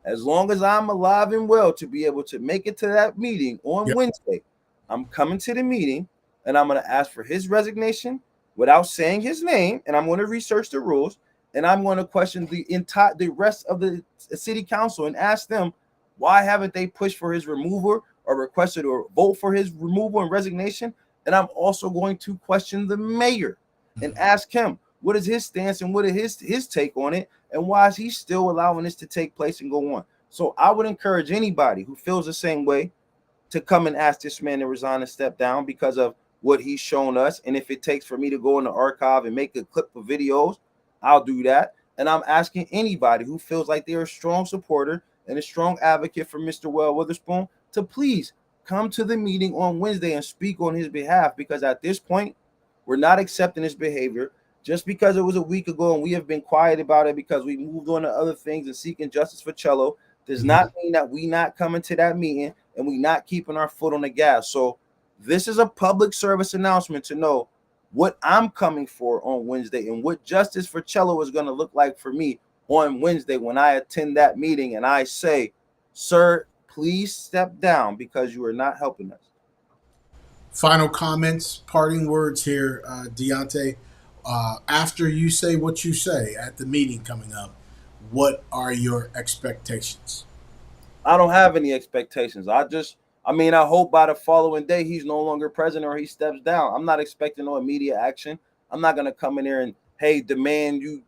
Speaker 2: as long as I'm alive and well to be able to make it to that meeting on Wednesday, I'm coming to the meeting and I'm going to ask for his resignation without saying his name. And I'm going to research the rules, and I'm going to question the rest of the city council and ask them, why haven't they pushed for his removal or requested or vote for his removal and resignation? And I'm also going to question the mayor and ask him, what is his stance and what is his take on it? And why is he still allowing this to take place and go on? So I would encourage anybody who feels the same way to come and ask this man to resign and step down because of what he's shown us. And if it takes for me to go in the archive and make a clip of videos, I'll do that. And I'm asking anybody who feels like they're a strong supporter and a strong advocate for Mr. Well Witherspoon to please come to the meeting on Wednesday and speak on his behalf, because at this point, we're not accepting his behavior. Just because it was a week ago and we have been quiet about it because we moved on to other things and seeking justice for Cello does not mean that we not coming to that meeting and we not keeping our foot on the gas. So this is a public service announcement to know what I'm coming for on Wednesday and what justice for Cello is going to look like for me on Wednesday when I attend that meeting and I say, sir, please step down because you are not helping us.
Speaker 1: Final comments, parting words here, Deontay. After you say what you say at the meeting coming up, what are your expectations?
Speaker 2: I don't have any expectations. I hope by the following day he's no longer president or he steps down. I'm not expecting no immediate action. I'm not going to come in there and, hey, demand you.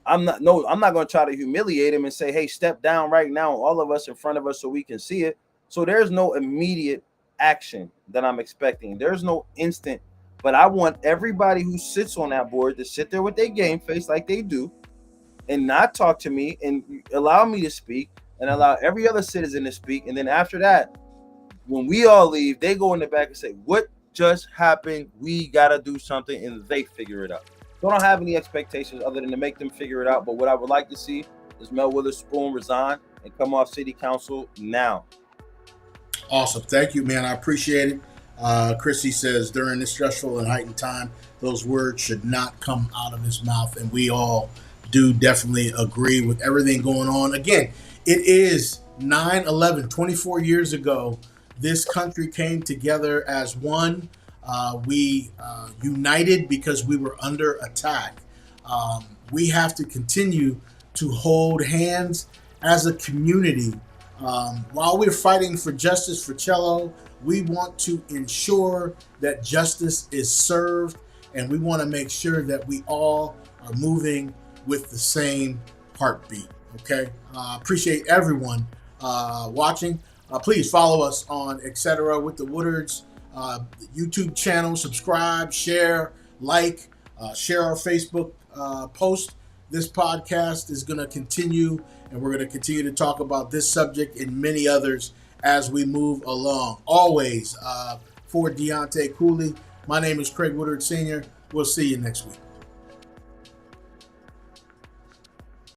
Speaker 2: I'm not going to try to humiliate him and say, hey, step down right now, all of us in front of us so we can see it. So there's no immediate action that I'm expecting. There's no instant, but I want everybody who sits on that board to sit there with their game face like they do and not talk to me and allow me to speak and allow every other citizen to speak. And then after that, when we all leave, they go in the back and say, what just happened? We got to do something, and they figure it out. So I don't have any expectations other than to make them figure it out. But what I would like to see is Mel Witherspoon resign and come off city council now.
Speaker 1: Awesome. Thank you, man. I appreciate it. Chrissy says, during this stressful and heightened time, those words should not come out of his mouth. And we all do definitely agree with everything going on. Again, it is 9/11, 24 years ago. This country came together as one. We united because we were under attack. We have to continue to hold hands as a community. While we're fighting for justice for Cello, we want to ensure that justice is served, and we want to make sure that we all are moving with the same heartbeat. Okay? Appreciate everyone watching. Please follow us on Etcetera with the Woodards YouTube channel. Subscribe, share, like, share our Facebook post. This podcast is going to continue, and we're going to continue to talk about this subject and many others as we move along. Always, for Deontay Cooley, my name is Craig Woodard Sr. We'll see you next week.